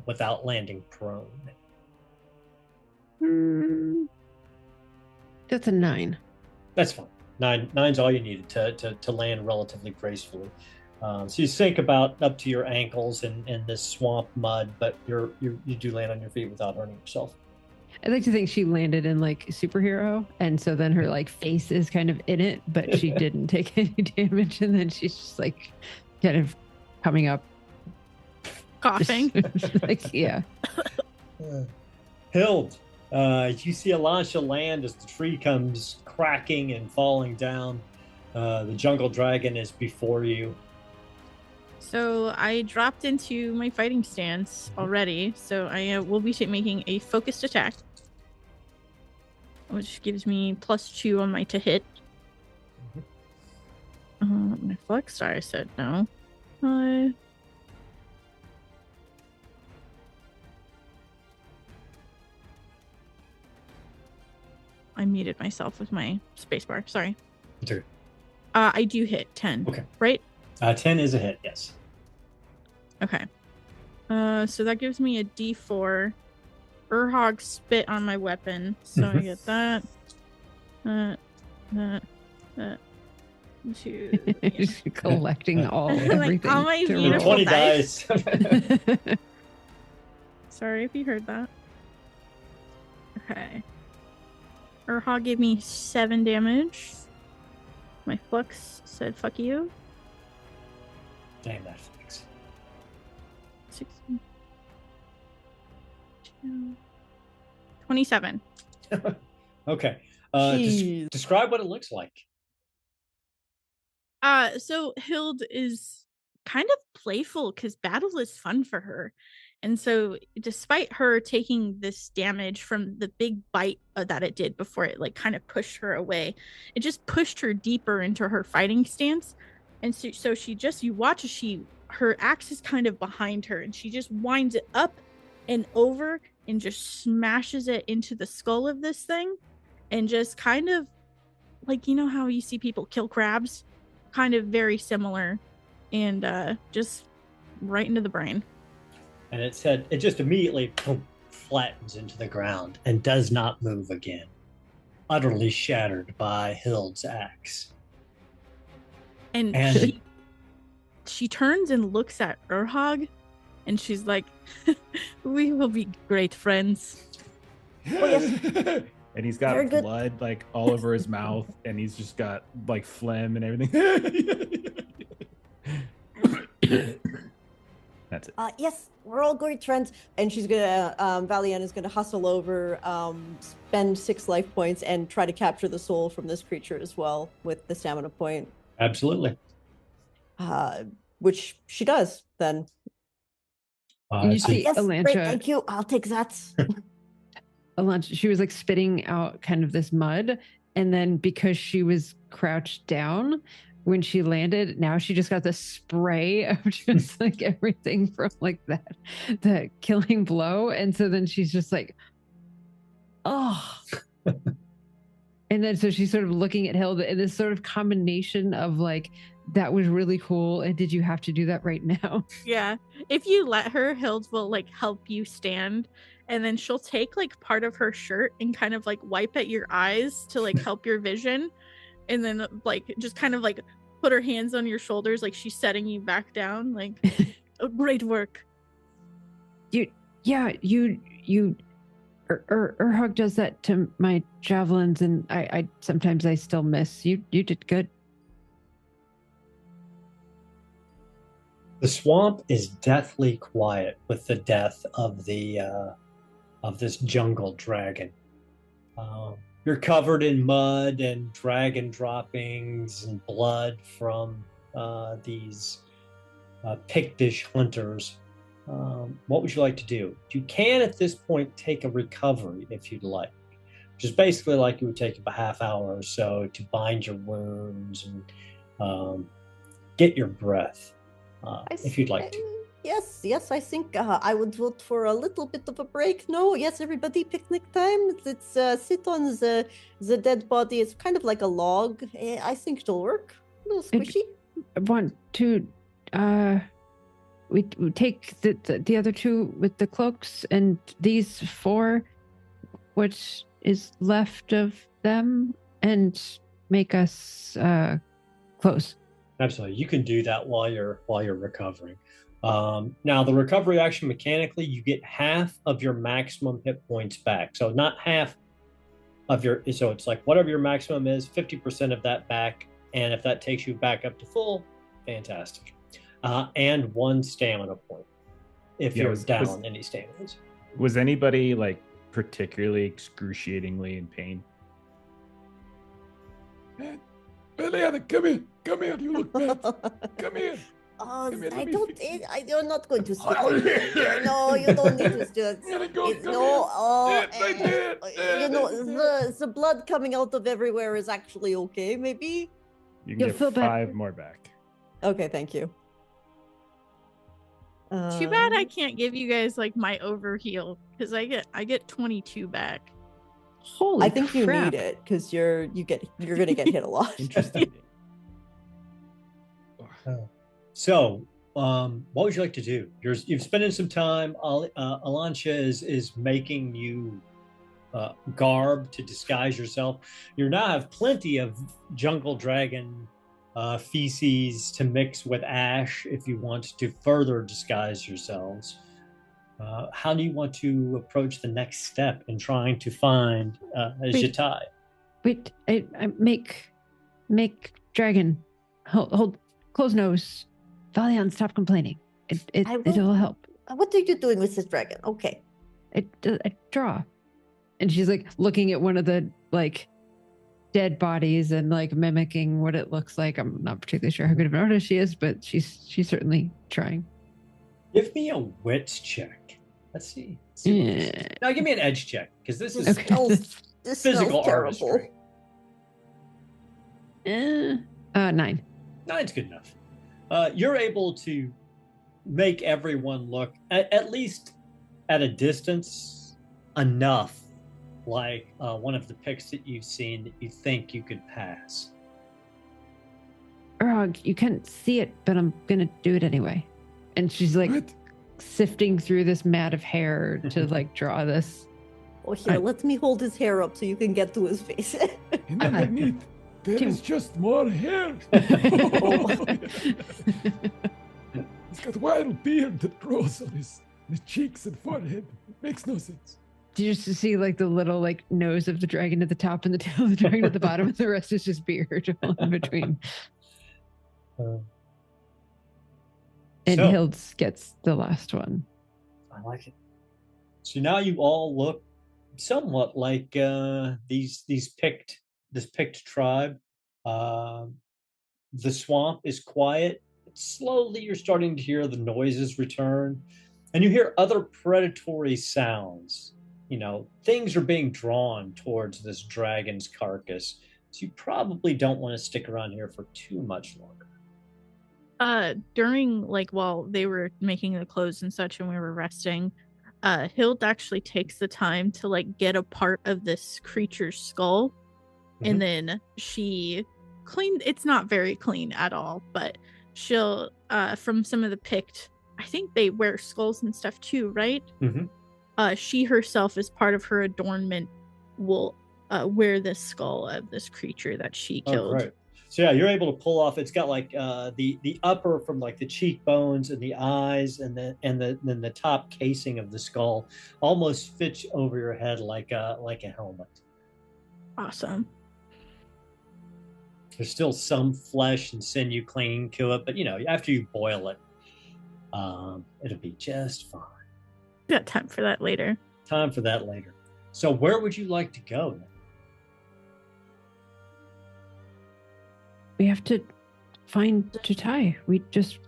without landing prone. That's a 9. That's fine. 9's all you needed to land relatively gracefully. So you sink about up to your ankles in this swamp mud, but you do land on your feet without hurting yourself. I'd like to think she landed in like superhero, and so then her like face is kind of in it, but she didn't take any damage, and then she's just like kind of coming up, coughing. Like yeah. Hild, you see Elantra land as the tree comes cracking and falling down. The jungle dragon is before you. So I dropped into my fighting stance already, so I will be making a focused attack, which gives me +2 on my to hit. My flex die, I said no. I muted myself with my spacebar. Sorry. It's okay. I do hit 10. Okay. Right? 10 is a hit, yes. Okay. So that gives me a D4. Urhog spit on my weapon, so I get that. Two. Just collecting everything. all my to beautiful roll. 20 dice. Sorry if you heard that. Okay. Urhog gave me 7 damage. My flux said fuck you. Damn that flex. 16. 27. Okay. Jeez. Describe what it looks like. So Hild is kind of playful because battle is fun for her. And so despite her taking this damage from the big bite that it did before it like kind of pushed her away, it just pushed her deeper into her fighting stance. And so she just, you watch as her axe is kind of behind her and she just winds it up and over and just smashes it into the skull of this thing. And just kind of like, you know how you see people kill crabs? Kind of very similar, and just right into the brain. And it just immediately boom, flattens into the ground and does not move again, utterly shattered by Hild's axe. And she turns and looks at Urhog, and she's like, "We will be great friends." Oh, yes. And he's got blood like all over his mouth, and he's just got like phlegm and everything. That's it. Yes, we're all great friends. And she's gonna, Valian is gonna hustle over, spend 6 life points, and try to capture the soul from this creature as well with the stamina point. Absolutely. Which she does then. You see Yes, Elantra. great, thank you. I'll take that. Elantra, she was like spitting out kind of this mud, and then because she was crouched down when she landed, now she just got this spray of just like everything from like that killing blow, and so then she's just like, oh. And then so she's sort of looking at Hilda in this sort of combination of like, that was really cool, and did you have to do that right now? Yeah. If you let her, Hild will like help you stand, and then she'll take like part of her shirt and kind of like wipe at your eyes to like help your vision, and then like just kind of like put her hands on your shoulders like she's setting you back down. Like, oh, great work. Urhog does that to my javelins, and I sometimes I still miss. You did good. The swamp is deathly quiet with the death of this jungle dragon. You're covered in mud and dragon droppings and blood from these Pictish hunters. What would you like to do? You can at this point take a recovery if you'd like, which is basically like you would take a half hour or so to bind your wounds and get your breath. If you'd like to. Yes, I think I would vote for a little bit of a break. No, yes, everybody, picnic time. Let's sit on the dead body. It's kind of like a log. I think it'll work. A little squishy. I want to, we take the other 2 with the cloaks, and these 4, what is left of them, and make us close. Absolutely, you can do that while you're recovering. Now, the recovery action mechanically, you get half of your maximum hit points back. So not half of your, so it's like whatever your maximum is, 50% of that back. And if that takes you back up to full, fantastic. And 1 stamina point if you're down any stamina. Was anybody like particularly excruciatingly in pain? Eliana, come here, you look bad. Come here. You're not going to speak. No, you don't need to do it. The blood coming out of everywhere is actually okay, maybe? You can get 5 more back. Okay, thank you. Too bad I can't give you guys like my overheal, because I get 22 back. Holy I think you crap. need it because you're gonna get hit a lot. Interesting. So, what would you like to do? You've spending some time. Alancia is making you garb to disguise yourself. You now have plenty of jungle dragon feces to mix with ash if you want to further disguise yourselves. How do you want to approach the next step in trying to find Jitai? Wait, I make dragon. Hold close nose. Valiant, stop complaining. It'll help. What are you doing with this dragon? Okay. I draw. And she's like looking at one of the like dead bodies and like mimicking what it looks like. I'm not particularly sure how good of an artist she is, but she's certainly trying. Give me a wits check. Let's see. Now give me an edge check because this is This physical smells terrible. artistry. 9. 9's good enough. You're able to make everyone look at least at a distance enough like one of the pics that you've seen that you think you could pass. Urhog, you can't see it, but I'm gonna do it anyway. And she's like sifting through this mat of hair to like draw this. Oh, here, let me hold his hair up so you can get to his face. Underneath, there is just more hair. He's got wild beard that grows on his cheeks and forehead. It makes no sense. Do you just see like the little like nose of the dragon at the top and the tail of the dragon at the bottom, and the rest is just beard all in between. And Hilds gets the last one. I like it. So now you all look somewhat like this picked tribe. The swamp is quiet. Slowly, you're starting to hear the noises return, and you hear other predatory sounds. You know, things are being drawn towards this dragon's carcass. So you probably don't want to stick around here for too much longer. During like while they were making the clothes and such and we were resting, Hild actually takes the time to like get a part of this creature's skull, and then she cleaned. It's not very clean at all, but she'll from some of the picked, I think they wear skulls and stuff too, right? She herself, as part of her adornment, will wear the skull of this creature that she killed. Right. So yeah, you're able to pull off. It's got like the upper from like the cheekbones and the eyes, and then the top casing of the skull almost fits over your head like a helmet. Awesome. There's still some flesh and sinew clinging to it, but you know, after you boil it, it'll be just fine. Got time for that later. So where would you like to go then? We have to find Jitai. We just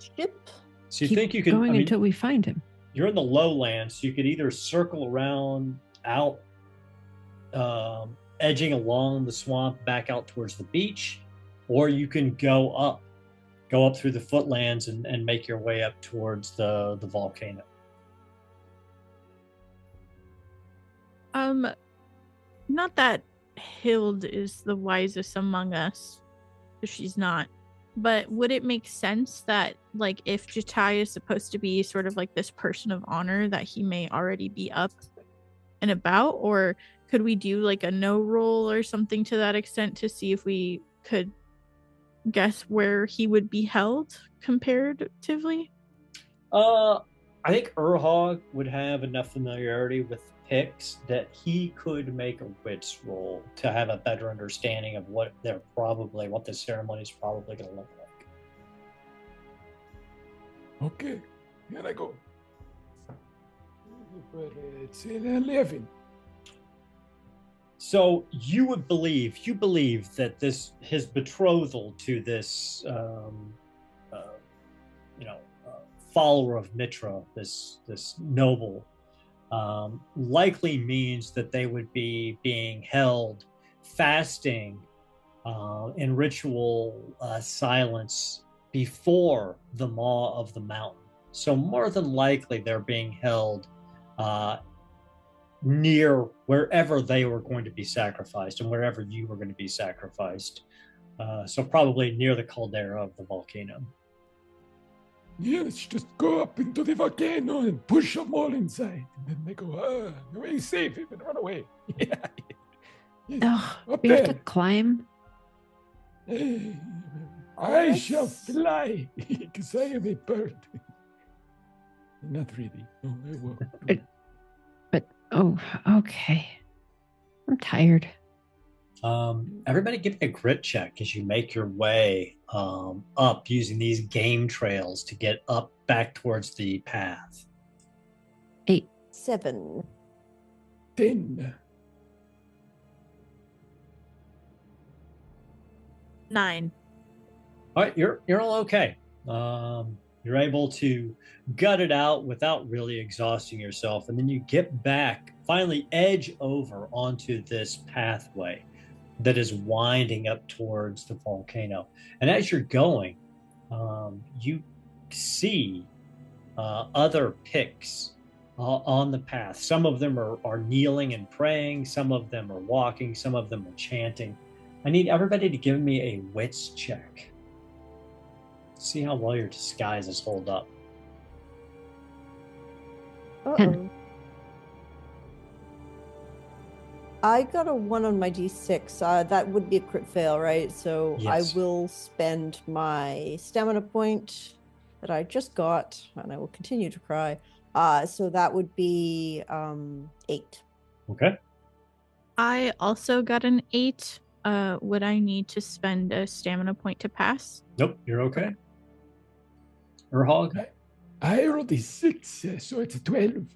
So you think you could going until we find him? You're in the lowlands, so you could either circle around out, edging along the swamp back out towards the beach, or you can go up through the footlands and make your way up towards the volcano. Not that Hild is the wisest among us. She's not. But would it make sense that, like, if Jitai is supposed to be sort of like this person of honor, that he may already be up and about? Or could we do like a no roll or something to that extent to see if we could guess where he would be held comparatively? I think Urhog would have enough familiarity with picks that he could make a wits roll to have a better understanding of what the ceremony is probably going to look like. Okay, here I go. It's 11. So you believe that his betrothal to this, follower of Mitra, this noble, likely means that they would be being held fasting in ritual silence before the maw of the mountain. So more than likely they're being held near wherever they were going to be sacrificed and wherever you were going to be sacrificed. So probably near the caldera of the volcano. Yeah, let's just go up into the volcano and push them all inside. And then they go, we save him and run away. Yeah. Oh, we have to climb. I shall fly because I am a bird. Not really. No, I won't. But okay. I'm tired. Everybody give me a grit check as you make your way up using these game trails to get up back towards the path. 8. 7. 10. 9. All right, you're all okay. You're able to gut it out without really exhausting yourself, and then you get back, finally edge over onto this pathway that is winding up towards the volcano. And as you're going, you see other picks on the path. Some of them are kneeling and praying. Some of them are walking. Some of them are chanting. I need everybody to give me a wits check. See how well your disguises hold up. Uh-oh. I got a 1 on my d6. That would be a crit fail, right? So Yes. I will spend my stamina point that I just got, and I will continue to cry. So that would be 8. Okay. I also got an 8. Would I need to spend a stamina point to pass? Nope, you're okay. Urhog? I rolled a 6, so it's a 12.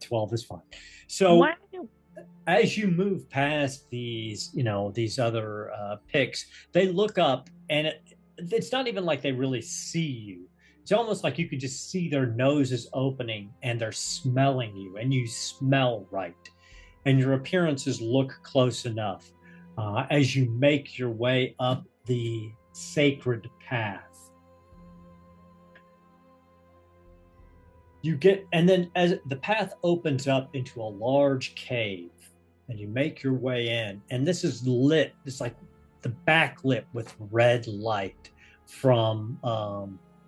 12 is fine. So Why? as you move past these other picks, they look up, and it's not even like they really see you. It's almost like you could just see their noses opening, and they're smelling you, and you smell right, and your appearances look close enough. As you make your way up the sacred path, and then as the path opens up into a large cave, and you make your way in, and this is lit. It's like the backlit with red light from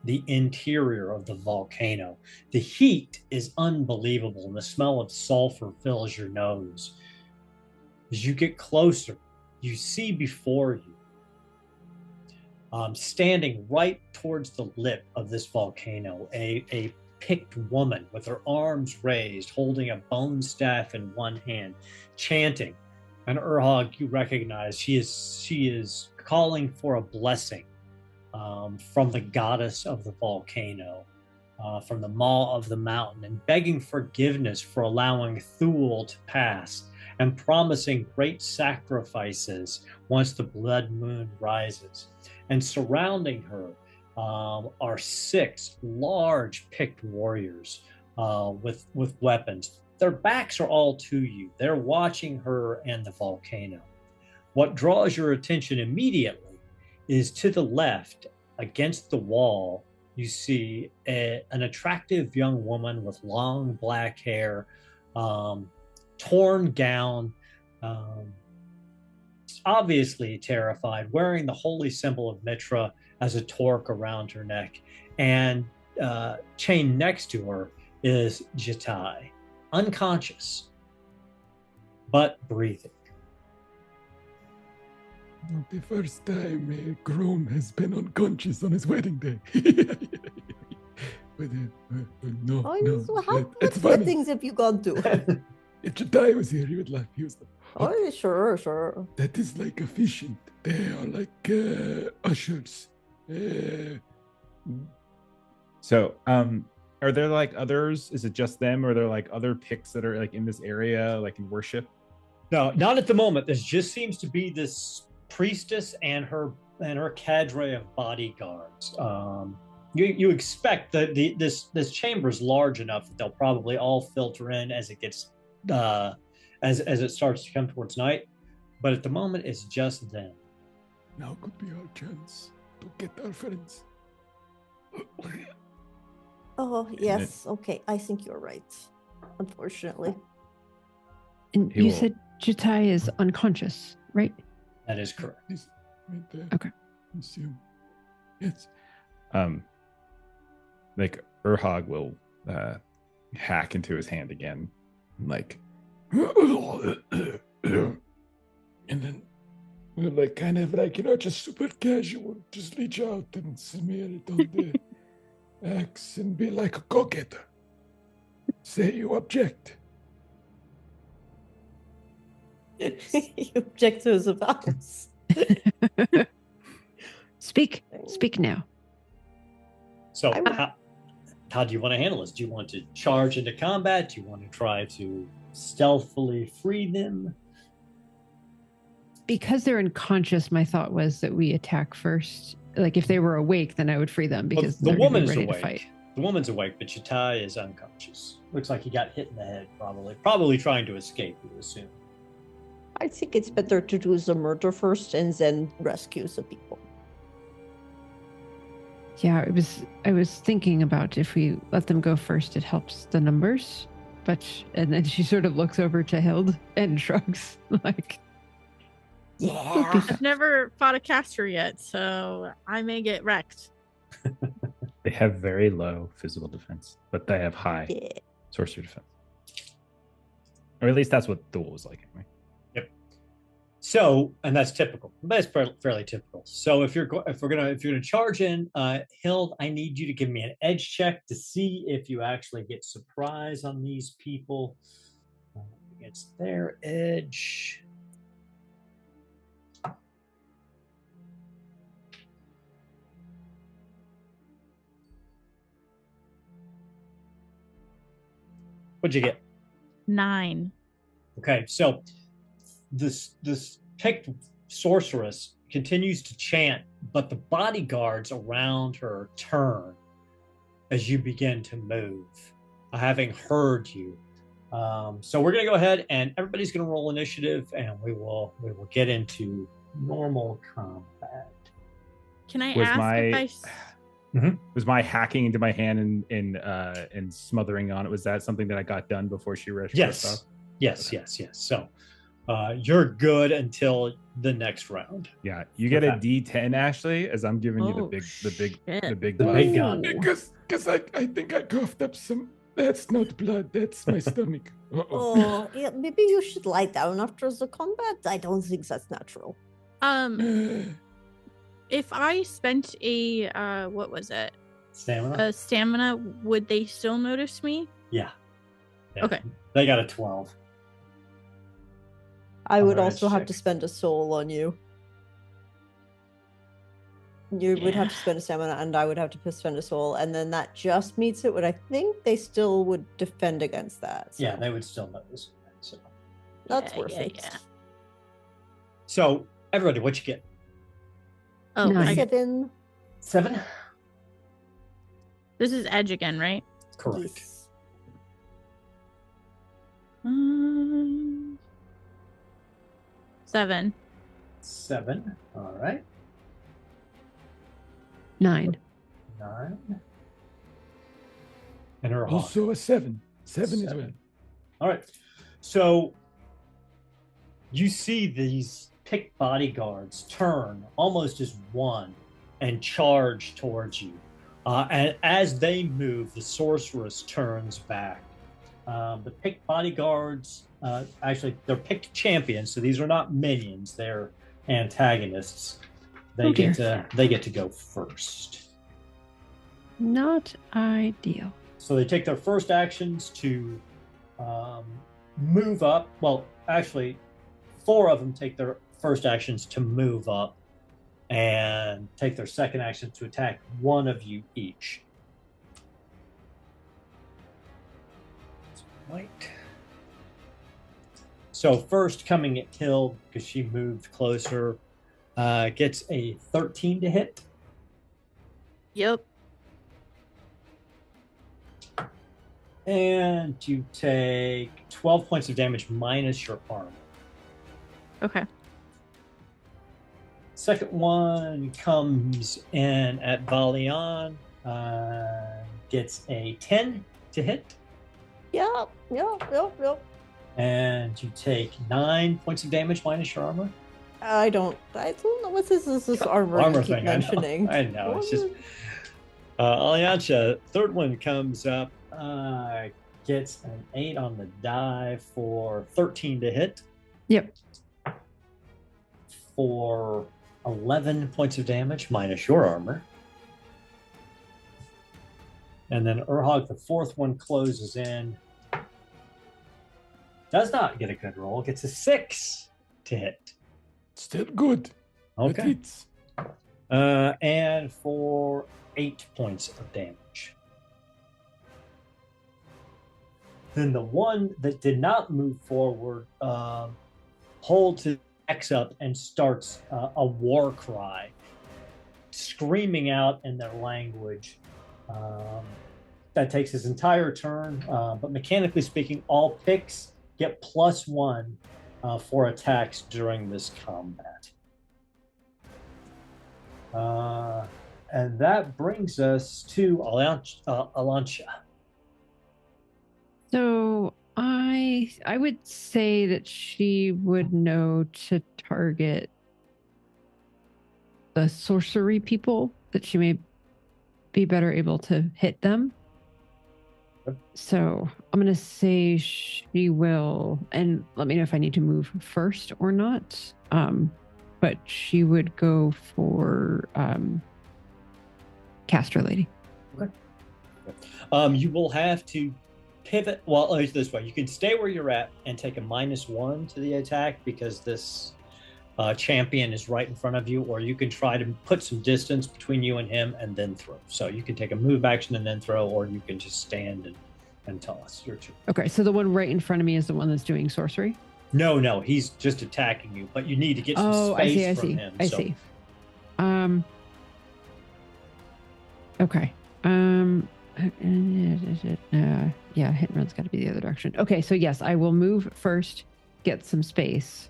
the interior of the volcano. The heat is unbelievable, and the smell of sulfur fills your nose. As you get closer, you see before you, standing right towards the lip of this volcano, a picked woman with her arms raised, holding a bone staff in one hand, chanting. And Urhog, you recognize she is calling for a blessing from the goddess of the volcano, from the maw of the mountain, and begging forgiveness for allowing Thule to pass, and promising great sacrifices once the blood moon rises. And surrounding her are 6 large picked warriors with weapons. Their backs are all to you. They're watching her and the volcano. What draws your attention immediately is to the left, against the wall, you see an attractive young woman with long black hair, torn gown, obviously terrified, wearing the holy symbol of Mitra as a torque around her neck. And chained next to her is Jatai, unconscious, but breathing. Not the first time a groom has been unconscious on his wedding day. No, What weddings have you gone to? If Jatai was here, he would laugh. He was like, Oh, sure. that is like efficient. They are like ushers. So, are there like others? Is it just them, or are there like other picks that are like in this area, like in worship? No, not at the moment. This just seems to be this priestess and her cadre of bodyguards. You expect that this chamber is large enough that they'll probably all filter in as it gets as it starts to come towards night. But at the moment, it's just them. Now could be our chance to get our friends. Oh, yes. Okay, I think you're right. Unfortunately. And you said Chitai is unconscious, right? That is correct. He's right there. Okay. Assume. Yes. Like Urhog will hack into his hand again, like, And then we're like kind of like, just super casual. Just reach out and smear it on the axe and be like, go get her. Say you object. You object to his advice. Speak now. So how do you want to handle this? Do you want to charge into combat? Do you want to try to stealthily free them? Because they're unconscious, my thought was that we attack first. Like if they were awake, then I would free them because the woman's ready awake. to fight. The woman's awake, but Chitai is unconscious. Looks like he got hit in the head, probably trying to escape, you assume. I think it's better to do the murder first and then rescue the people. Yeah, I was thinking about if we let them go first, it helps the numbers. And then she sort of looks over to Hild and shrugs, like, Yeah. I've never fought a caster yet, so I may get wrecked. they have very low physical defense, but they have high sorcery defense. Or at least that's what Duel was like anyway. Yep. So, and that's typical. That's fairly typical. So, if you're gonna charge in, Hild, I need you to give me an edge check to see if you actually get surprise on these people against their edge. What'd you get? 9. Okay, so this picked sorceress continues to chant, but the bodyguards around her turn as you begin to move, having heard you. So we're gonna go ahead and everybody's gonna roll initiative, and we will get into normal combat. Can I Was ask my- if I... Was my hacking into my hand and smothering on it, was that something that I got done before she rushed? Yes. Yes. So you're good until the next round. Yeah, you get a D10, Ashley, as I'm giving you the big gun. Because I think I coughed up some. That's not blood. That's my stomach. Oh, yeah, maybe you should lie down after the combat. I don't think that's natural. If I spent a what was it? Stamina. A stamina, would they still notice me? Yeah. Okay. They got a 12. I would Alright, also have to check. spend a soul on you. You would have to spend a stamina, and I would have to spend a soul, and then that just meets it. But I think they still would defend against that. So Yeah, they would still notice. So that's worth it. Yeah. So everybody, what you get? Oh, Nine. I get, 7. 7. this is edge again, right? Correct. Yes. 7. 7. All right. 9. 9. And her hawk. Also a 7. 7 as well. All right. So you see these picked bodyguards turn almost as one and charge towards you. And as they move, the sorceress turns back. The picked bodyguards, actually, they're picked champions, so these are not minions; they're antagonists. They get to go first. Not ideal. So they take their first actions to move up. Well, actually, 4 of them take their first actions to move up and take their second action to attack 1 of you each. Wait. So first coming at Hild, because she moved closer, gets a 13 to hit. Yep. And you take 12 points of damage minus your armor. Okay. Second one comes in at Valian, gets a 10 to hit, Yep. and you take 9 points of damage minus your armor. I don't know what this is. This armor you keep thing, mentioning. I know. It's just Alyancha. Third one comes up. Gets an 8 on the die for 13 to hit. Yep. For 11 points of damage minus your armor. And then Urhog, the fourth one, closes in. Does not get a good roll. Gets a 6 to hit. Still good. Okay. And for 8 points of damage. Then the one that did not move forward holds his axe up and starts a war cry, screaming out in their language. That takes his entire turn, but mechanically speaking, all picks get +1 for attacks during this combat. And that brings us to Alyancha. So I would say that she would know to target the sorcery people, that she may be better able to hit them. So I'm going to say she will, and let me know if I need to move first or not. But she would go for Caster Lady. Okay. You will have to pivot. Well, this way, you can stay where you're at and take a -1 to the attack because this champion is right in front of you, or you can try to put some distance between you and him and then throw. So you can take a move action and then throw, or you can just stand and toss. Your turn. Okay, so the one right in front of me is the one that's doing sorcery? No, he's just attacking you, but you need to get some space from him. I see. Okay. Yeah, hit and run's got to be the other direction. Okay, so yes, I will move first, get some space,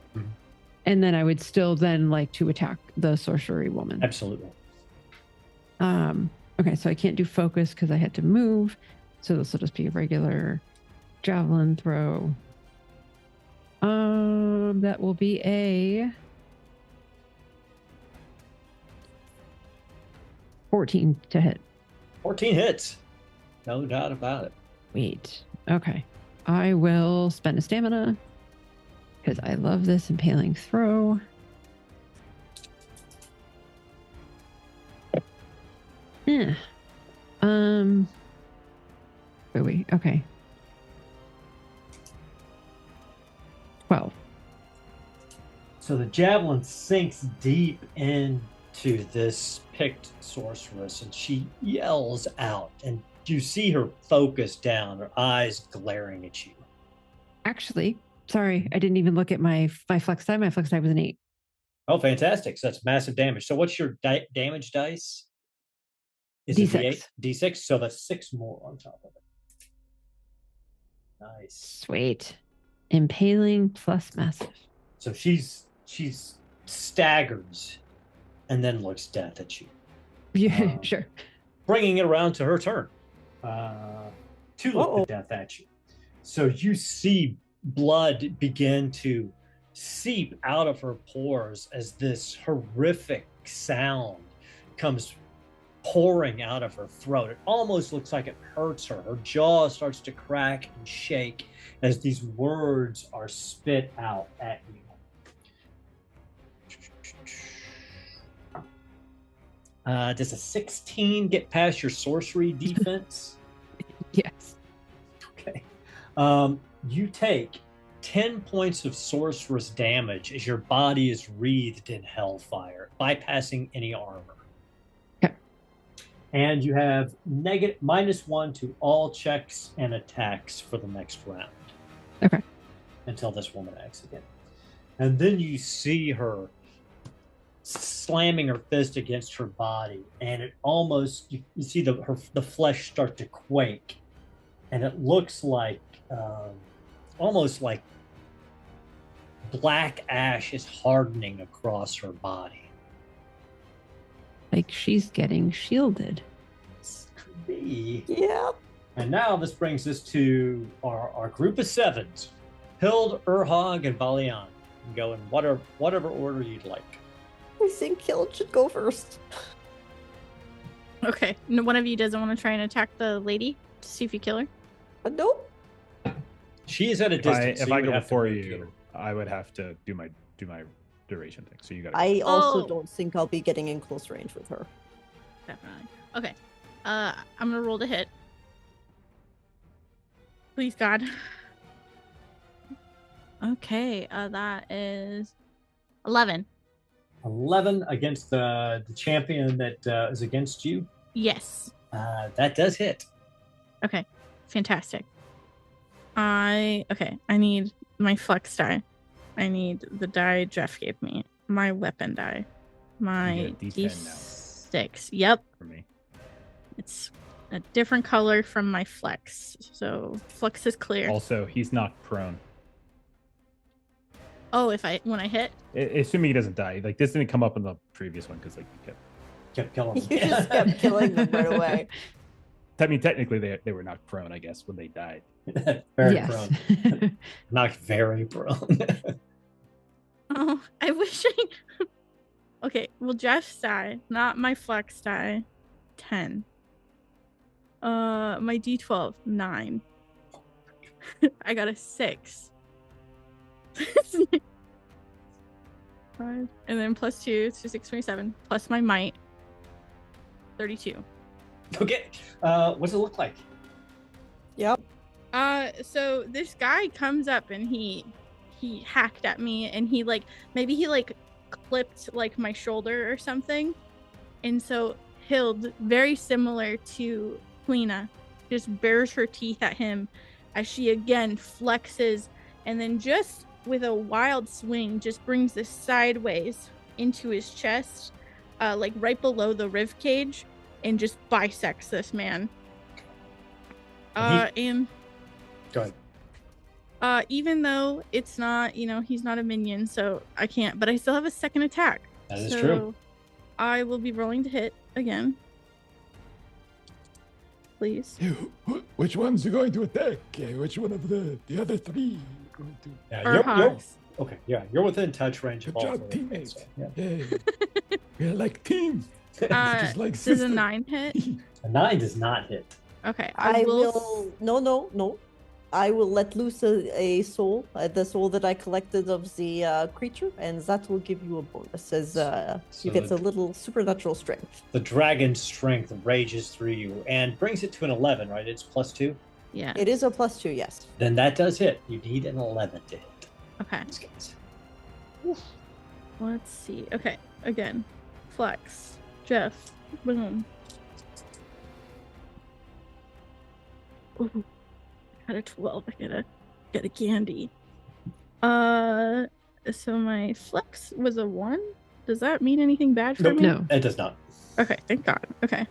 and then I would still then like to attack the sorcery woman. Absolutely. Okay, so I can't do focus because I had to move, so this will just be a regular javelin throw. That will be a 14 to hit. 14 hits. No doubt about it. Wait. Okay. I will spend a stamina because I love this impaling throw. Yeah. Okay. 12. So the javelin sinks deep into this picked sorceress, and she yells out, and you see her focus down, her eyes glaring at you. Actually, sorry, I didn't even look at my flex die. My flex die was an 8. Oh, fantastic. So that's massive damage. So what's your damage dice? Is D6. It D6? So that's 6 more on top of it. Nice. Sweet. Impaling plus massive. So she's staggers and then looks death at you. Yeah, sure. Bringing it around to her turn to look the death at you. So you see blood begin to seep out of her pores as this horrific sound comes pouring out of her throat. It almost looks like it hurts her. Her jaw starts to crack and shake as these words are spit out at you. Does a 16 get past your sorcery defense? Yes. Okay. You take 10 points of sorceress damage as your body is wreathed in hellfire, bypassing any armor. Okay. And you have -1 to all checks and attacks for the next round. Okay. Until this woman acts again. And then you see her slamming her fist against her body, and it almost, you see the flesh start to quake, and it looks like almost like black ash is hardening across her body. Like she's getting shielded. This could be. Yeah. And now this brings us to our group of 7s. Hild, Urhog, and Valian. Go in whatever order you'd like. I think Hild should go first. Okay. No, one of you doesn't want to try and attack the lady to see if you kill her? Nope. She is at a distance. If so I you go would have to before move to you, her. I would have to do my duration thing. So you got. I also Oh. don't think I'll be getting in close range with her. Definitely. Okay. I'm gonna roll to hit. Please, God. Okay. That is 11. 11 against the champion that is against you. Yes. That does hit. Okay. Fantastic. I need my flex die. I need the die Jeff gave me. My weapon die. My You get a D10 now. D6. Yep. For me. It's a different color from my flex. So flex is clear. Also, he's knocked prone. Oh, when I hit? Assuming he doesn't die. Like this didn't come up in the previous one because like you Kept killing You him. just kept killing them right away. I mean, technically they were knocked prone, I guess, when they died. Very Yes. prone. Not very prone. Oh, I wish I... Okay, well, Jeff's die, not my flex die, 10. My D12, 9. I got a 6. 5. And then plus 2, so 6, 27. Plus my might, 32. Okay. What does it look like? Yep. So this guy comes up and he hacked at me and he clipped like my shoulder or something. And so Hild, very similar to Helena, just bares her teeth at him as she again flexes and then just with a wild swing just brings this sideways into his chest, like right below the rib cage, and just bisects this man. And Go ahead. even though it's not, he's not a minion, so I can't, but I still have a second attack. That is so true. I will be rolling to hit again. Please. Which one's you going to attack? Which one of the other three are going to? Yeah, Urhogs. okay. Yeah, you're within touch range of Good all job, three. teammates. Yeah. Yeah, we're like teams. Just like Does a sisters. 9 hit? A 9 does not hit. Okay. I will. No. I will let loose a soul, the soul that I collected of the creature, and that will give you a bonus as So you get a little supernatural strength. The dragon's strength rages through you and brings it to an 11, right? It's +2. Yeah. It is a +2, yes. Then that does hit. You need an 11 to hit. Okay. These guys. Let's see. Okay. Again. Flex. Jeff. Boom. Ooh. I got a 12. I get a candy. So my flex was a 1. Does that mean anything bad for Nope. me? No. It does not. Okay, thank God. Okay.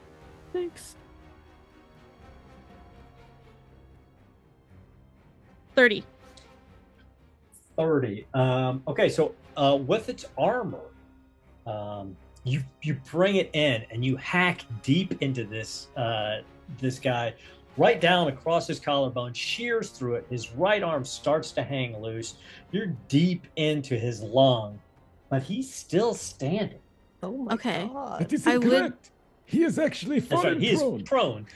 Thanks. 30. 30. Okay, so with its armor, you bring it in and you hack deep into this this guy, right down across his collarbone, shears through it. His right arm starts to hang loose. You're deep into his lung, but he's still standing. Oh my Okay. god. That is I would- incorrect. He is actually That's fallen right. He is prone. prone.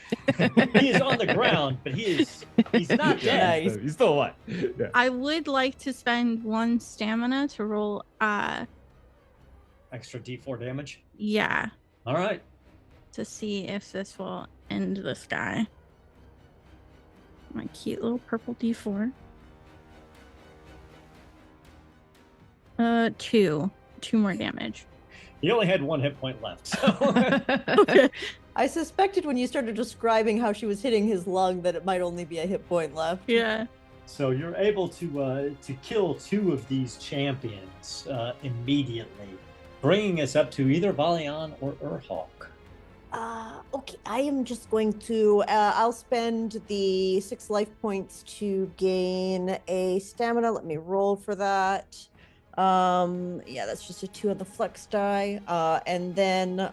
He is on the ground, but he's not dead. Nice. He's still alive. Yeah. I would like to spend 1 stamina to roll Extra D4 damage. yeah, All right. to see if this will end this guy. My cute little purple D4. 2 more damage. He only had 1 hit point left. So. I suspected when you started describing how she was hitting his lung that it might only be a hit point left. Yeah. So you're able to kill 2 of these champions immediately, bringing us up to either Valian or Urhawk. Okay, I am just going to. I'll spend the 6 life points to gain a stamina. Let me roll for that. Yeah, that's just a 2 on the flex die. And then.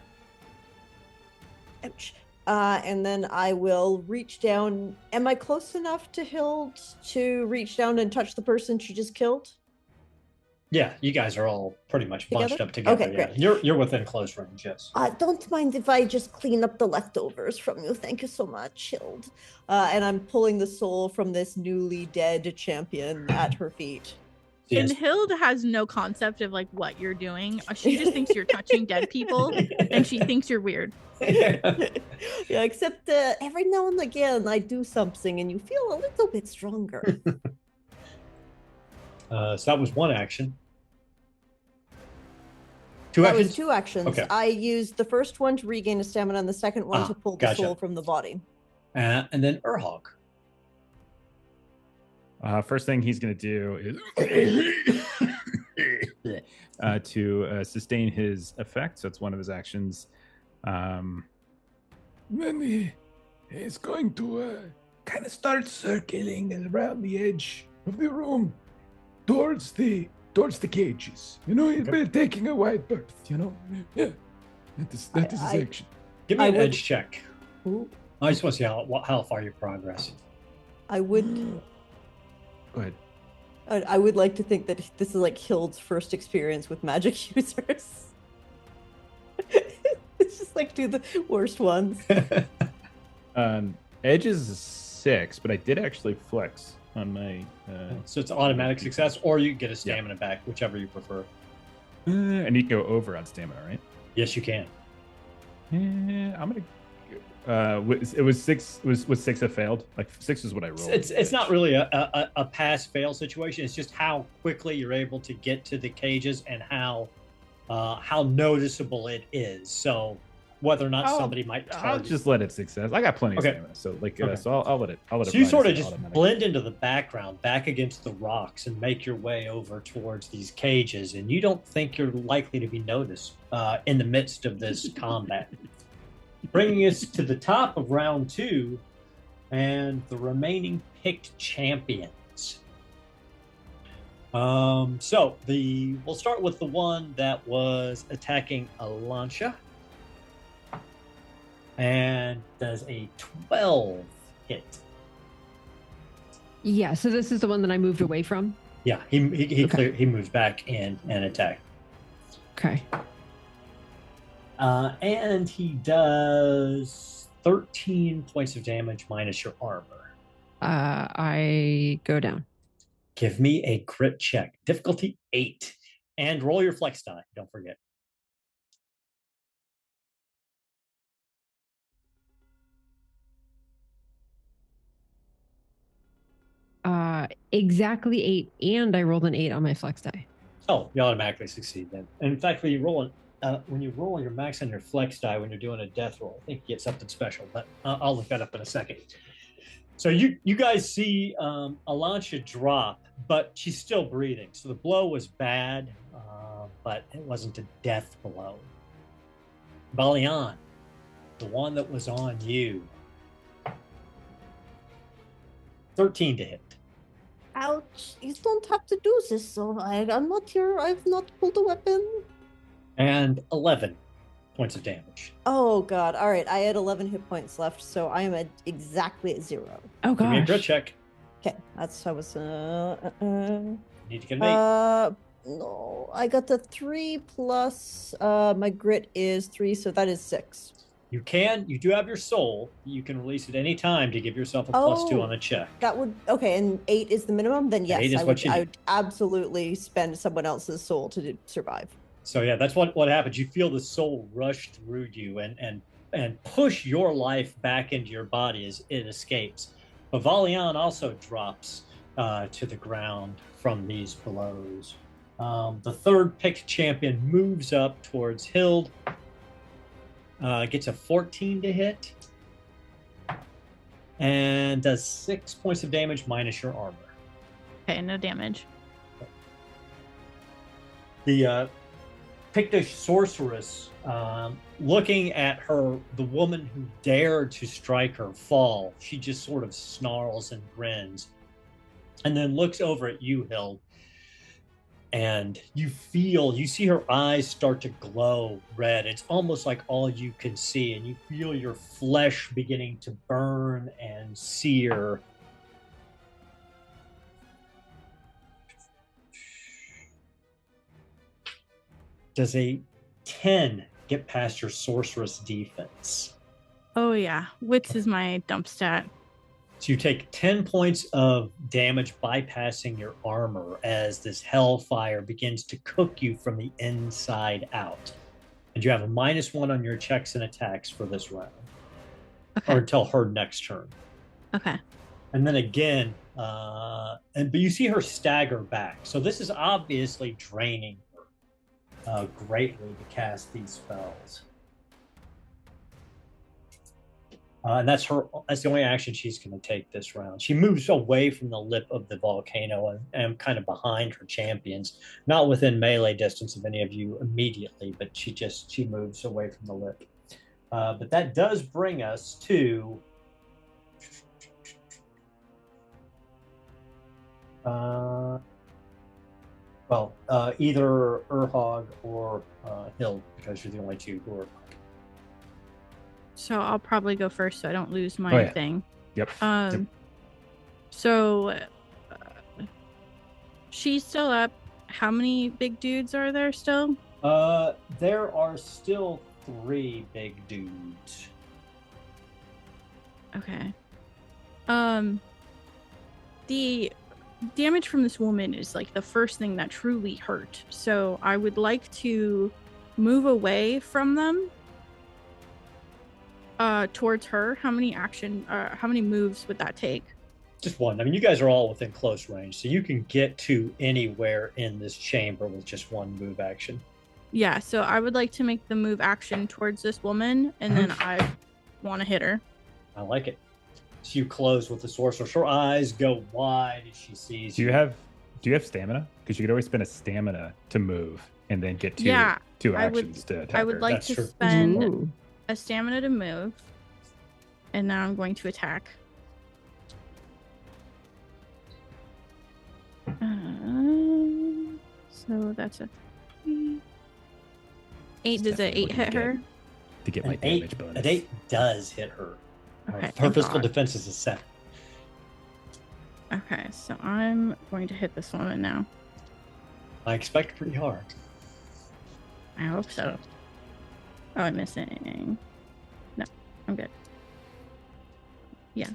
Ouch. And then I will reach down. Am I close enough to Hild to reach down and touch the person she just killed? Yeah, you guys are all pretty much bunched up together. Okay, yeah. great. You're within close range, yes. Don't mind if I just clean up the leftovers from you. Thank you so much, Hild. And I'm pulling the soul from this newly dead champion at her feet. And Hild has no concept of like what you're doing. She just thinks you're touching dead people, and she thinks you're weird. Yeah, except every now and again I do something, and you feel a little bit stronger. So that was one action. That was 2 actions. Okay. I used the first one to regain a stamina, and the second one to pull the soul from the body. And then Urhog. First thing he's going to do is to sustain his effect. So it's one of his actions. Then he's going to kind of start circling around the edge of the room towards the cages. You know, he's been taking a wide berth, you know? Yeah. That is his action. Give me an edge check. Ooh. I just want to see how far you progress. I would... Go ahead. I would like to think that this is like Hild's first experience with magic users. It's just like do the worst ones. Edge is 6, but I did actually flex on my... So it's automatic success, or you get a stamina back, whichever you prefer. And you can go over on stamina, right? Yes, you can. I'm going to... it was 6. Was 6 have failed? Like 6 is what I rolled. It's not really a pass-fail situation. It's just how quickly you're able to get to the cages and how noticeable it is. So whether or not somebody might target. I'll just let it success. I got plenty of stamina, so so I'll let it. So you sort of just blend into the background, back against the rocks, and make your way over towards these cages, and you don't think you're likely to be noticed in the midst of this combat. Bringing us to the top of round 2 and the remaining picked champions. We'll start with the one that was attacking Alancia and does a 12 hit. Yeah, so this is the one that I moved away from. Yeah, he moves back in and attack. Okay. And he does 13 points of damage minus your armor. I go down. Give me a crit check. Difficulty 8. And roll your flex die. Don't forget. Exactly 8, and I rolled an 8 on my flex die. Oh, you automatically succeed then. And in fact, when you roll your max on your flex die when you're doing a death roll, I think you get something special, but I'll look that up in a second. So you guys see Alancia drop, but she's still breathing. So the blow was bad, but it wasn't a death blow. Balian, the one that was on you. 13 to hit. Ouch. You don't have to do this, so I'm not here. I've not pulled a weapon. And 11 points of damage. Oh, God. All right. I had 11 hit points left, so I am exactly at 0. Oh, gosh. Give me a crit check. Okay. I was... Need to get an 8. No. I got the 3 plus my grit is 3, so that is 6. You do have your soul. You can release at any time to give yourself a +2 on a check. That would, okay, and 8 is the minimum? Then yes, I would absolutely spend someone else's soul to survive. So yeah, that's what happens. You feel the soul rush through you and push your life back into your body as it escapes. But Valian also drops to the ground from these blows. The third picked champion moves up towards Hild. Gets a 14 to hit and does 6 points of damage minus your armor. Okay, no damage. The Pictish sorceress, looking at the woman who dared to strike her fall, she just sort of snarls and grins and then looks over at you, Hild. And you see her eyes start to glow red. It's almost like all you can see, and you feel your flesh beginning to burn and sear. Does a 10 get past your sorceress defense? Oh yeah, wits is my dump stat. So you take 10 points of damage bypassing your armor as this hellfire begins to cook you from the inside out. And you have a -1 on your checks and attacks for this round. Okay. Or until her next turn. Okay. And then again, but you see her stagger back. So this is obviously draining her greatly to cast these spells. And that's the only action she's going to take this round. She moves away from the lip of the volcano and kind of behind her champions, not within melee distance of any of you immediately, but she moves away from the lip. But that does bring us to either Urhog or Hill, because you're the only two who are. So I'll probably go first so I don't lose my thing. Yep. So she's still up. How many big dudes are there still? There are still 3 big dudes. Okay. The damage from this woman is like the first thing that truly hurt. So I would like to move away from them. Towards her. How many moves would that take? Just one. I mean, you guys are all within close range, so you can get to anywhere in this chamber with just one move action. Yeah, so I would like to make the move action towards this woman, and then I want to hit her. I like it. So you close with the sorceress. Her eyes go wide as she sees you. Do you have stamina? Because you could always spend a stamina to move and then get two actions to attack I would her. like to spend a stamina to move, and now I'm going to attack. So that's a 8. Does an 8 hit her? To get my damage bonus. An 8 does hit her. Okay, her physical defense is a 7. Okay, so I'm going to hit this woman now. I expect pretty hard. I hope so. Oh, I'm missing. No, I'm good. Yeah.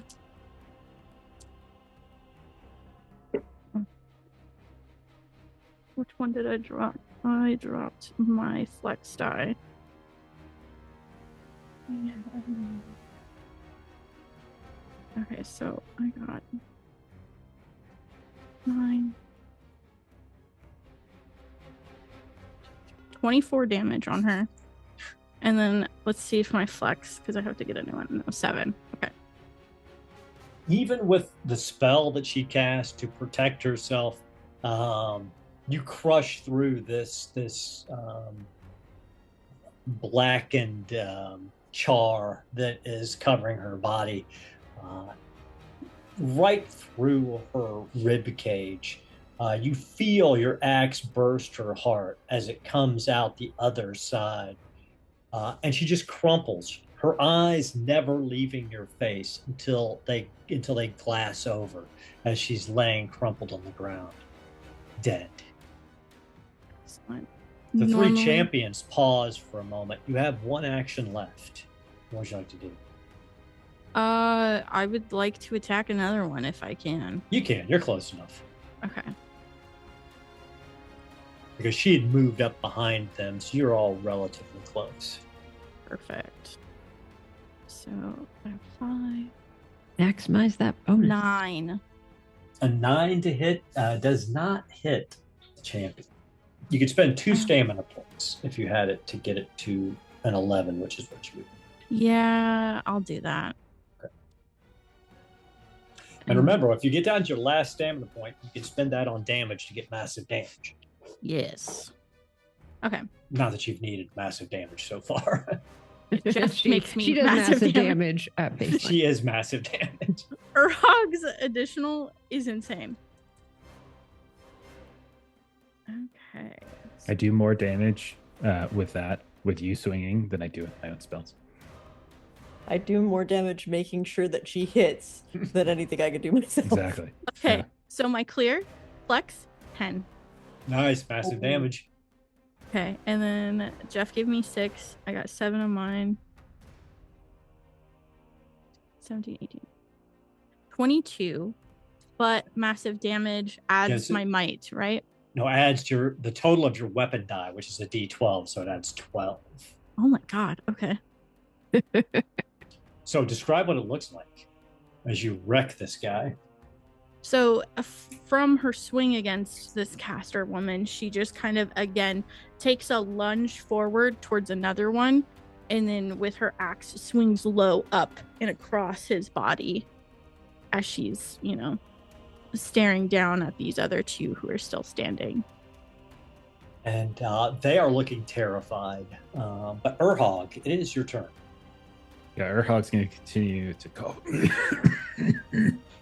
Which one did I drop? I dropped my flex die. Yeah. Okay, so I got 9. 24 damage on her. And then let's see if my flex, because I have to get a new one. No, 7. Okay. Even with the spell that she cast to protect herself, you crush through this blackened char that is covering her body, right through her rib cage. You feel your axe burst her heart as it comes out the other side. And she just crumples, her eyes never leaving your face until they glass over as she's laying crumpled on the ground, dead. The 3 champions pause for a moment. You have 1 action left. What would you like to do? I would like to attack another one if I can. You can. You're close enough. Okay. Because she had moved up behind them, so you're all relatively close. Perfect. So I have 5. Maximize that bonus. 9. A 9 to hit does not hit the champion. You could spend 2 stamina points if you had it to get it to an 11, which is what you would. Yeah, I'll do that. Okay. And remember, if you get down to your last stamina point, you can spend that on damage to get massive damage. Yes. Okay. Not that you've needed massive damage so far. It just makes me she does massive damage at baseline. She is massive damage. Urhog's additional is insane. Okay. I do more damage with you swinging than I do with my own spells. I do more damage making sure that she hits than anything I could do myself. Exactly. Okay, Yeah. so my clear, flex, 10. Nice, massive damage. Okay, and then Jeff gave me 6. I got 7 on mine. 17, 18. 22, but massive damage adds my might, right? No, adds to the total of your weapon die, which is a d12, so it adds 12. Oh my god, okay. So describe what it looks like as you wreck this guy. So from her swing against this caster woman, she just kind of, again, takes a lunge forward towards another one, and then with her axe swings low up and across his body as she's, staring down at these other two who are still standing. And they are looking terrified. But Urhog, it is your turn. Yeah, Urhog's going to continue to call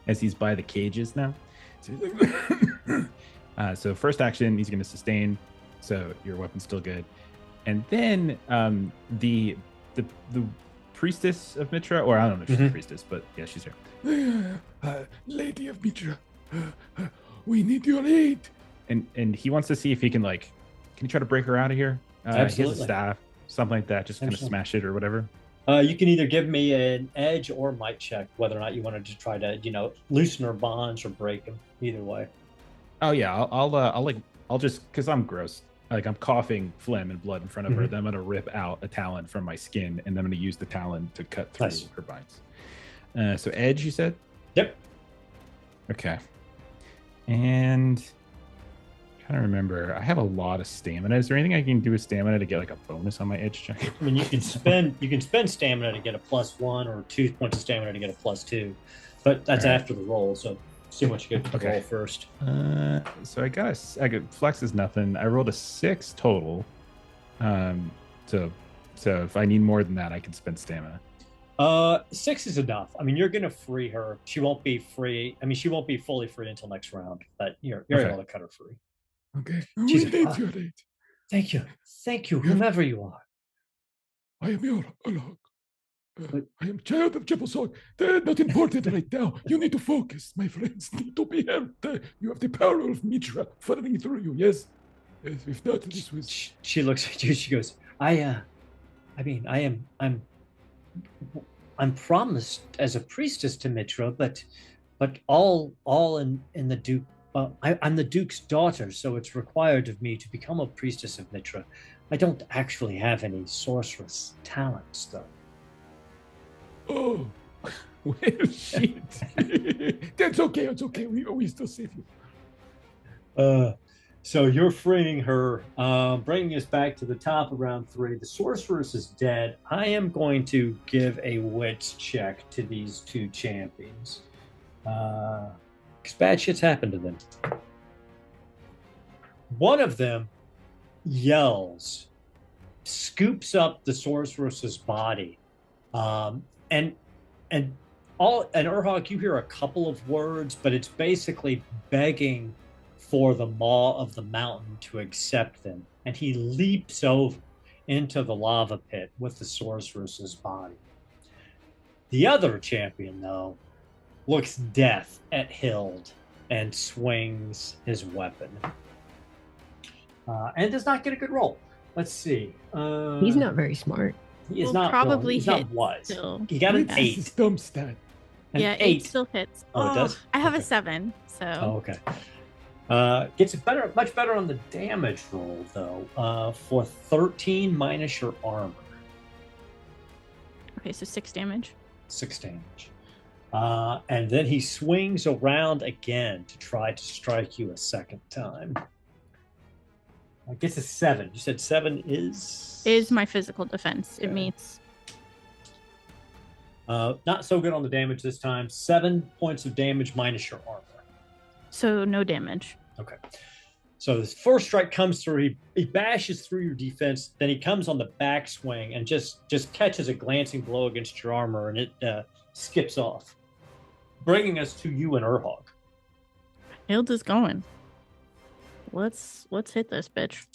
as he's by the cages now. So first action, he's going to sustain. So your weapon's still good. And then the priestess of Mitra, or I don't know if she's a priestess, but yeah, she's here. Lady of Mitra, we need your aid. And he wants to see if he can can you try to break her out of here? Absolutely. He has a staff, something like that, just kind of smash it or whatever. You can either give me an edge or might check whether or not you wanted to try to, loosen her bonds or break them. Either way. Oh yeah, I'll just, because I'm gross. I'm coughing phlegm and blood in front of her. Then I'm gonna rip out a talon from my skin, and then I'm gonna use the talon to cut through her binds. So edge, you said? Yep. Okay. And I'm trying to remember, I have a lot of stamina. Is there anything I can do with stamina to get a bonus on my edge check? I mean, you can spend stamina to get a +1 or 2 points of stamina to get a +2, but that's after the roll. So see what you get for the roll first. So I got flex is nothing. I rolled a 6 total. So if I need more than that, I can spend stamina. 6 is enough. I mean, you're gonna free her. She won't be free. I mean, she won't be fully free until next round, but you're able to cut her free. Okay. She's We need your aid. Thank you, whomever you are. I am your Urhog. I am child of Jeppelsog. They're not important right now. You need to focus. My friends need to be helped. You have the power of Mitra funneling through you, yes? If not, this was... She looks at you, she goes, I'm promised as a priestess to Mitra, but all in the Duke. I'm the Duke's daughter, so it's required of me to become a priestess of Mitra. I don't actually have any sorceress talents, though. Oh, well, shit. That's okay. It's okay. We still save you. So you're freeing her, bringing us back to the top of round 3. The sorceress is dead. I am going to give a wits check to these two champions. Because bad shit's happened to them. One of them yells, scoops up the sorceress's body, and Urhog, you hear a couple of words, but it's basically begging for the maw of the mountain to accept them. And he leaps over into the lava pit with the sorceress's body. The other champion, though, looks death at Hild and swings his weapon. And does not get a good roll. Let's see. He's not very smart. He is not probably he's hit not wise. still. He got an 8. This is dumb stat. Yeah, 8 still hits. Oh, it does? I have a Okay. 7, so... Oh, okay. Gets much better on the damage roll, though, for 13 minus your armor. Okay, so 6 damage. 6 damage. And then he swings around again to try to strike you a second time. Gets a 7. You said 7 is... Is my physical defense. Okay. It meets... Not so good on the damage this time. 7 points of damage minus your armor. So no damage. Okay. So this first strike comes through. He bashes through your defense. Then he comes on the backswing and just catches a glancing blow against your armor, and it skips off, bringing us to you and Urhog. Hild is going. let's hit this bitch.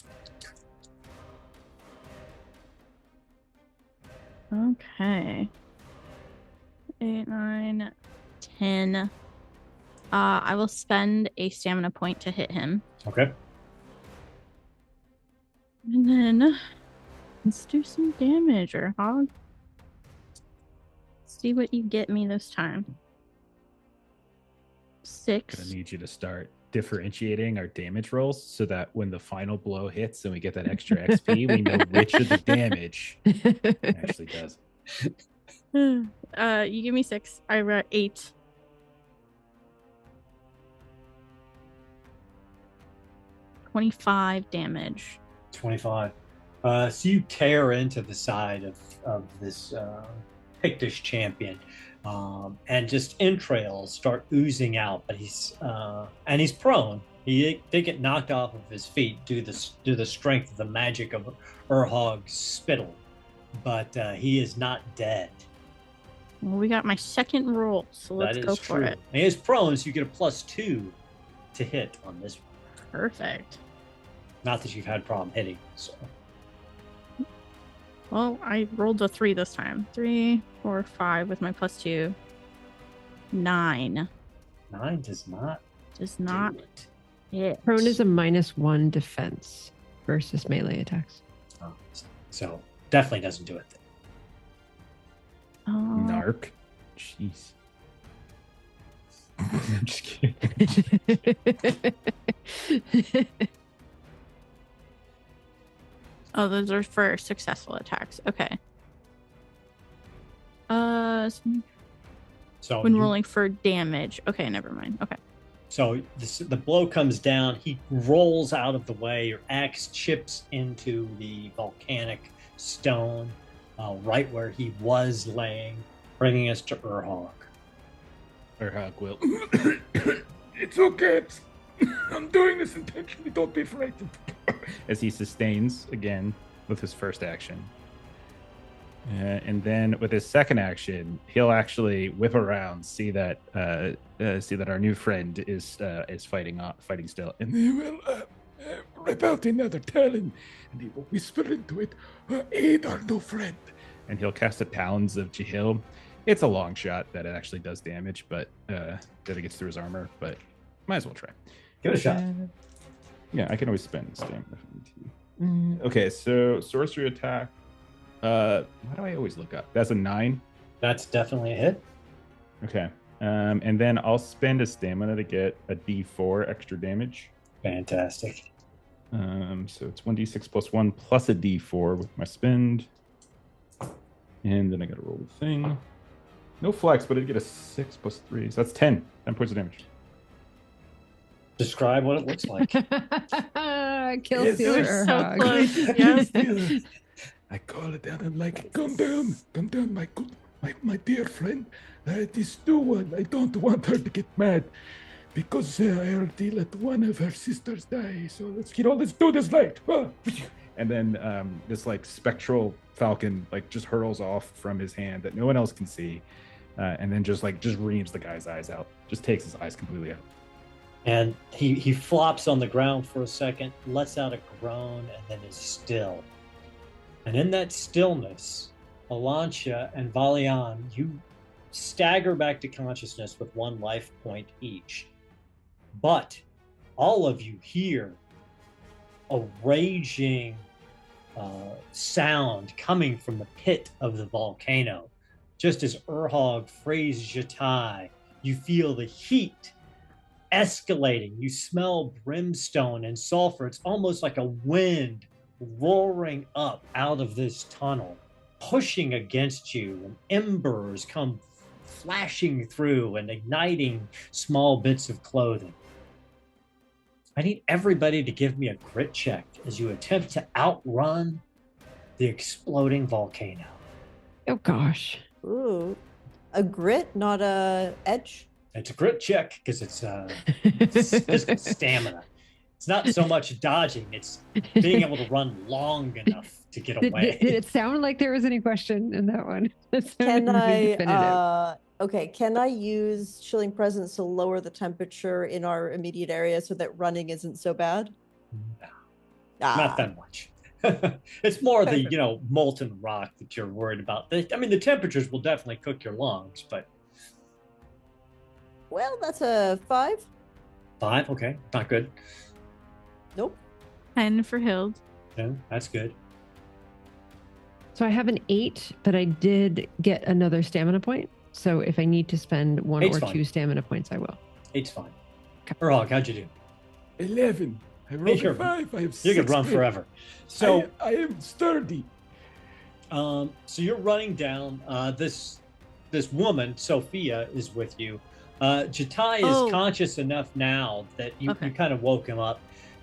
Okay. 8, 9, 10. I will spend a stamina point to hit him. Okay. And then let's do some damage, Hog. See what you get me this time. 6. I'm gonna need you to start differentiating our damage rolls so that when the final blow hits and we get that extra XP, we know which of the damage actually does. You give me 6. I wrote 8. $25 damage. 25. So you tear into the side of this Pictish champion, and just entrails start oozing out. But he's prone. He did get knocked off of his feet due to the strength of the magic of Urhog's spittle, but he is not dead. Well, we got my second roll, so let's go for it. He is prone, so you get a +2 to hit on this one. Perfect. Not that you've had problem hitting, so. Well, I rolled a 3 this time. 3, 4, 5 with my +2. 9. 9 does not. Does not hit. Prone is a -1 defense versus melee attacks. Oh, so definitely doesn't do it. Narc. Jeez. I'm just kidding. Oh, those are for successful attacks. Okay. So when rolling for damage. Okay, never mind. Okay. So the blow comes down. He rolls out of the way. Your axe chips into the volcanic stone, right where he was laying, bringing us to Urhog. Urhog will. It's okay. I'm doing this intentionally. Don't be frightened. As he sustains again with his first action. And then with his second action, he'll actually whip around, see that our new friend is fighting still, And he will rip out another talon, and he will whisper into it, "Aid our new friend." And he'll cast the Talons of Jahil. It's a long shot that it actually does damage, but that it gets through his armor. But might as well try. Give it a shot. Yeah, I can always spend stamina if I need to. Okay, so sorcery attack. Why do I always look up? That's a 9. That's definitely a hit. Okay. And then I'll spend a stamina to get a D4 extra damage. Fantastic. So it's 1d6 plus 1 plus a D4 with my spend. And then I gotta roll the thing. No flex, but I get a 6 plus 3. So that's 10. 10 points of damage. Describe what it looks like. Kill Stealer so Urhog. close. Yes. I call it down and like, come down, my dear friend. This new one, I don't want her to get mad because I already let one of her sisters die. So let's do this right. And then this like spectral falcon like just hurls off from his hand that no one else can see, and then just reams the guy's eyes out. Just takes his eyes completely out. And he flops on the ground for a second, lets out a groan, and then is still. And in that stillness, Alantia and Valian, you stagger back to consciousness with 1 life point each. But all of you hear a raging sound coming from the pit of the volcano. Just as Urhog frees Jatai, you feel the heat escalating. You smell brimstone and sulfur. It's almost like a wind roaring up out of this tunnel, pushing against you, and embers come flashing through and igniting small bits of clothing. I need everybody to give me a grit check as you attempt to outrun the exploding volcano. Oh gosh. Ooh, a grit, not a edge. It's a grit check because it's physical stamina. It's not so much dodging, it's being able to run long enough to get away. Did it sound like there was any question in that one? Can I use Chilling Presence to lower the temperature in our immediate area so that running isn't so bad? Not that much. It's more the molten rock that you're worried about. I mean, the temperatures will definitely cook your lungs, but Well, that's a 5. 5, okay, not good. Nope. 10 for Hild. Yeah, that's good. So I have an 8, but I did get another stamina point. So if I need to spend 1 Eight's or fine. 2 stamina points, I will. 8's fine. Urhog, how'd you do? 11. I rolled a 5. I have 6. You could run forever. So I am sturdy. So you're running down. This woman, Sophia, is with you. Jatai is conscious enough now that you kind of woke him up,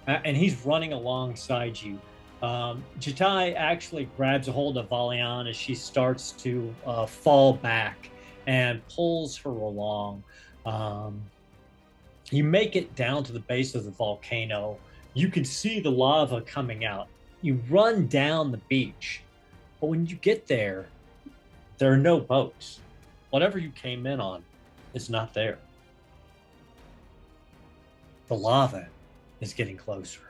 and he's running alongside you. Jatai actually grabs a hold of Valian as she starts to fall back and pulls her along. You make it down to the base of the volcano. You can see the lava coming out. You run down the beach, but when you get there are no boats. Whatever you came in on is not there. The lava is getting closer.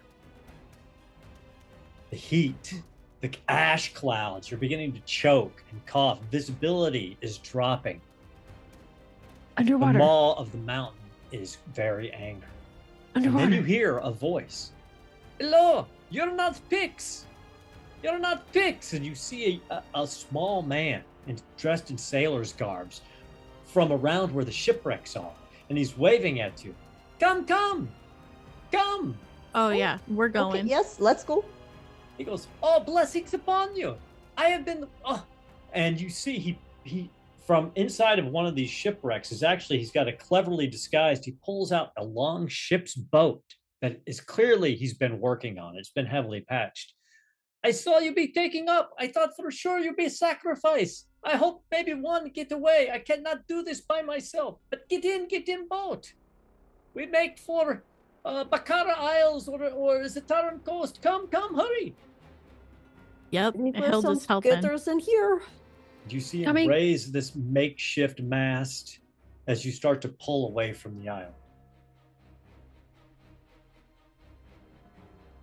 The heat, the ash clouds, you're beginning to choke and cough. Visibility is dropping. Underwater. The maw of the mountain is very angry. Underwater. And then you hear a voice. Hello, you're not pigs. You're not pigs. And you see a small man dressed in sailor's garbs from around where the shipwrecks are. And he's waving at you. Come, come, come. Oh, yeah, we're going. Okay, yes, let's go. He goes, oh, blessings upon you. I have been, and you see he from inside of one of these shipwrecks he's got a cleverly disguised, he pulls out a long ship's boat that is clearly he's been working on. It's been heavily patched. I saw you be taking up. I thought for sure you'd be sacrificed. I hope maybe one get away. I cannot do this by myself, but get in boat. We make for Bakara Isles or Zataran Coast. Come, hurry. Yep, There's Hild some is helping. skitters in here. You see him raise this makeshift mast as you start to pull away from the island.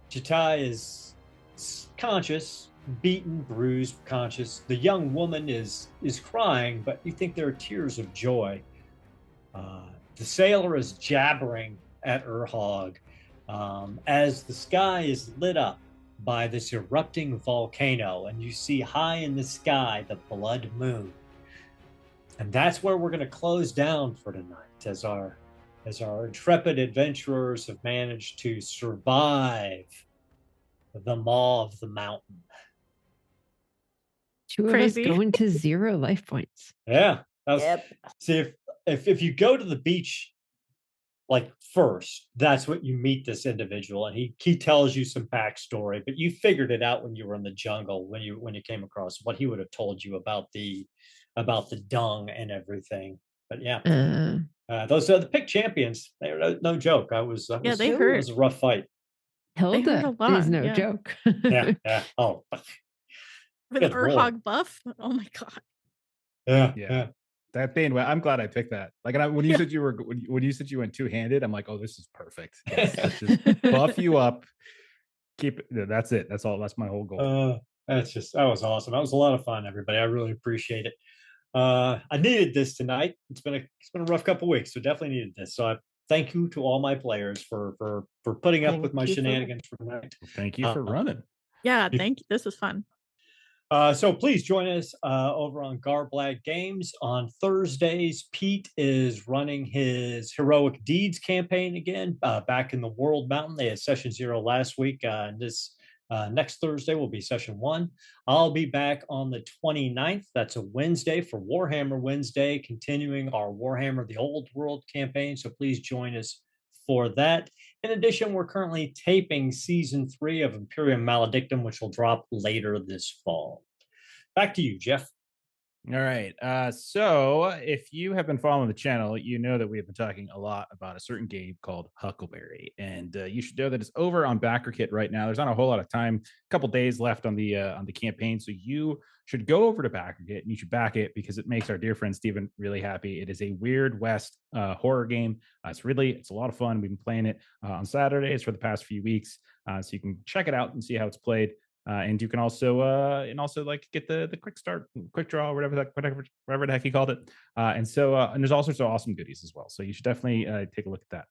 Jatai is conscious, beaten, bruised, conscious. The young woman is crying, but you think there are tears of joy. The sailor is jabbering at Urhog as the sky is lit up by this erupting volcano, and you see high in the sky the blood moon. And that's where we're going to close down for tonight, as our intrepid adventurers have managed to survive the maw of the mountain. 2 of us going to 0 life points. Yeah. Yep. See, if you go to the beach first, that's what you meet this individual, and he tells you some backstory, but you figured it out when you were in the jungle, when you came across what he would have told you about the dung and everything. But yeah, those are the pick champions. They're no joke. They hurt. It was a rough fight. Hilda is no joke. Yeah. Oh, with Urhog buff. Oh my god. Yeah. That Bane, I'm glad I picked that. Like, when you said you went 2-handed, I'm like, oh, this is perfect. Let's just buff you up. That's it. That's all. That's my whole goal. That was awesome. That was a lot of fun, everybody. I really appreciate it. I needed this tonight. It's been a rough couple weeks, so definitely needed this. So I thank you to all my players for putting up with my shenanigans for tonight. Thank you for running. Yeah, thank you. This was fun. So please join us over on Garblag Games on Thursdays. Pete is running his Heroic Deeds campaign again, back in the World Mountain. They had session 0 last week. And this next Thursday will be session 1. I'll be back on the 29th. That's a Wednesday for Warhammer Wednesday, continuing our Warhammer the Old World campaign. So please join us for that. In addition, we're currently taping season 3 of Imperium Maledictum, which will drop later this fall. Back to you, Jeff. All right. So if you have been following the channel, you know that we have been talking a lot about a certain game called Huckleberry, and you should know that it's over on BackerKit right now. There's not a whole lot of time, a couple days left on the campaign, so you should go over to BackerKit and you should back it because it makes our dear friend Steven really happy. It is a Weird West horror game. It's a lot of fun. We've been playing it on Saturdays for the past few weeks. so you can check it out and see how it's played. And you can also like get the quick draw, whatever the heck he called it. And there's all sorts of awesome goodies as well. So you should definitely take a look at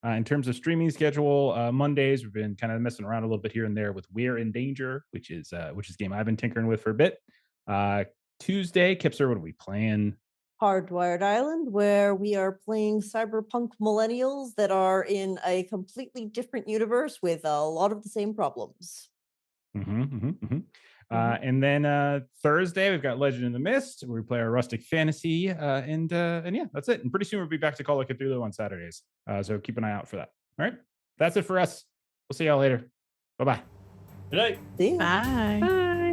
that. In terms of streaming schedule, Mondays we've been kind of messing around a little bit here and there with We're in Danger, which is a game I've been tinkering with for a bit. Tuesday, Kipser, what are we playing? Hardwired Island, where we are playing cyberpunk millennials that are in a completely different universe with a lot of the same problems. And then Thursday we've got Legend in the Mist, where we play our rustic fantasy, and yeah, that's it. And pretty soon we'll be back to Call of Cthulhu on Saturdays, so keep an eye out for that. All right, that's it for us. We'll see y'all later. Bye-bye. Good night. See ya. Bye. Bye.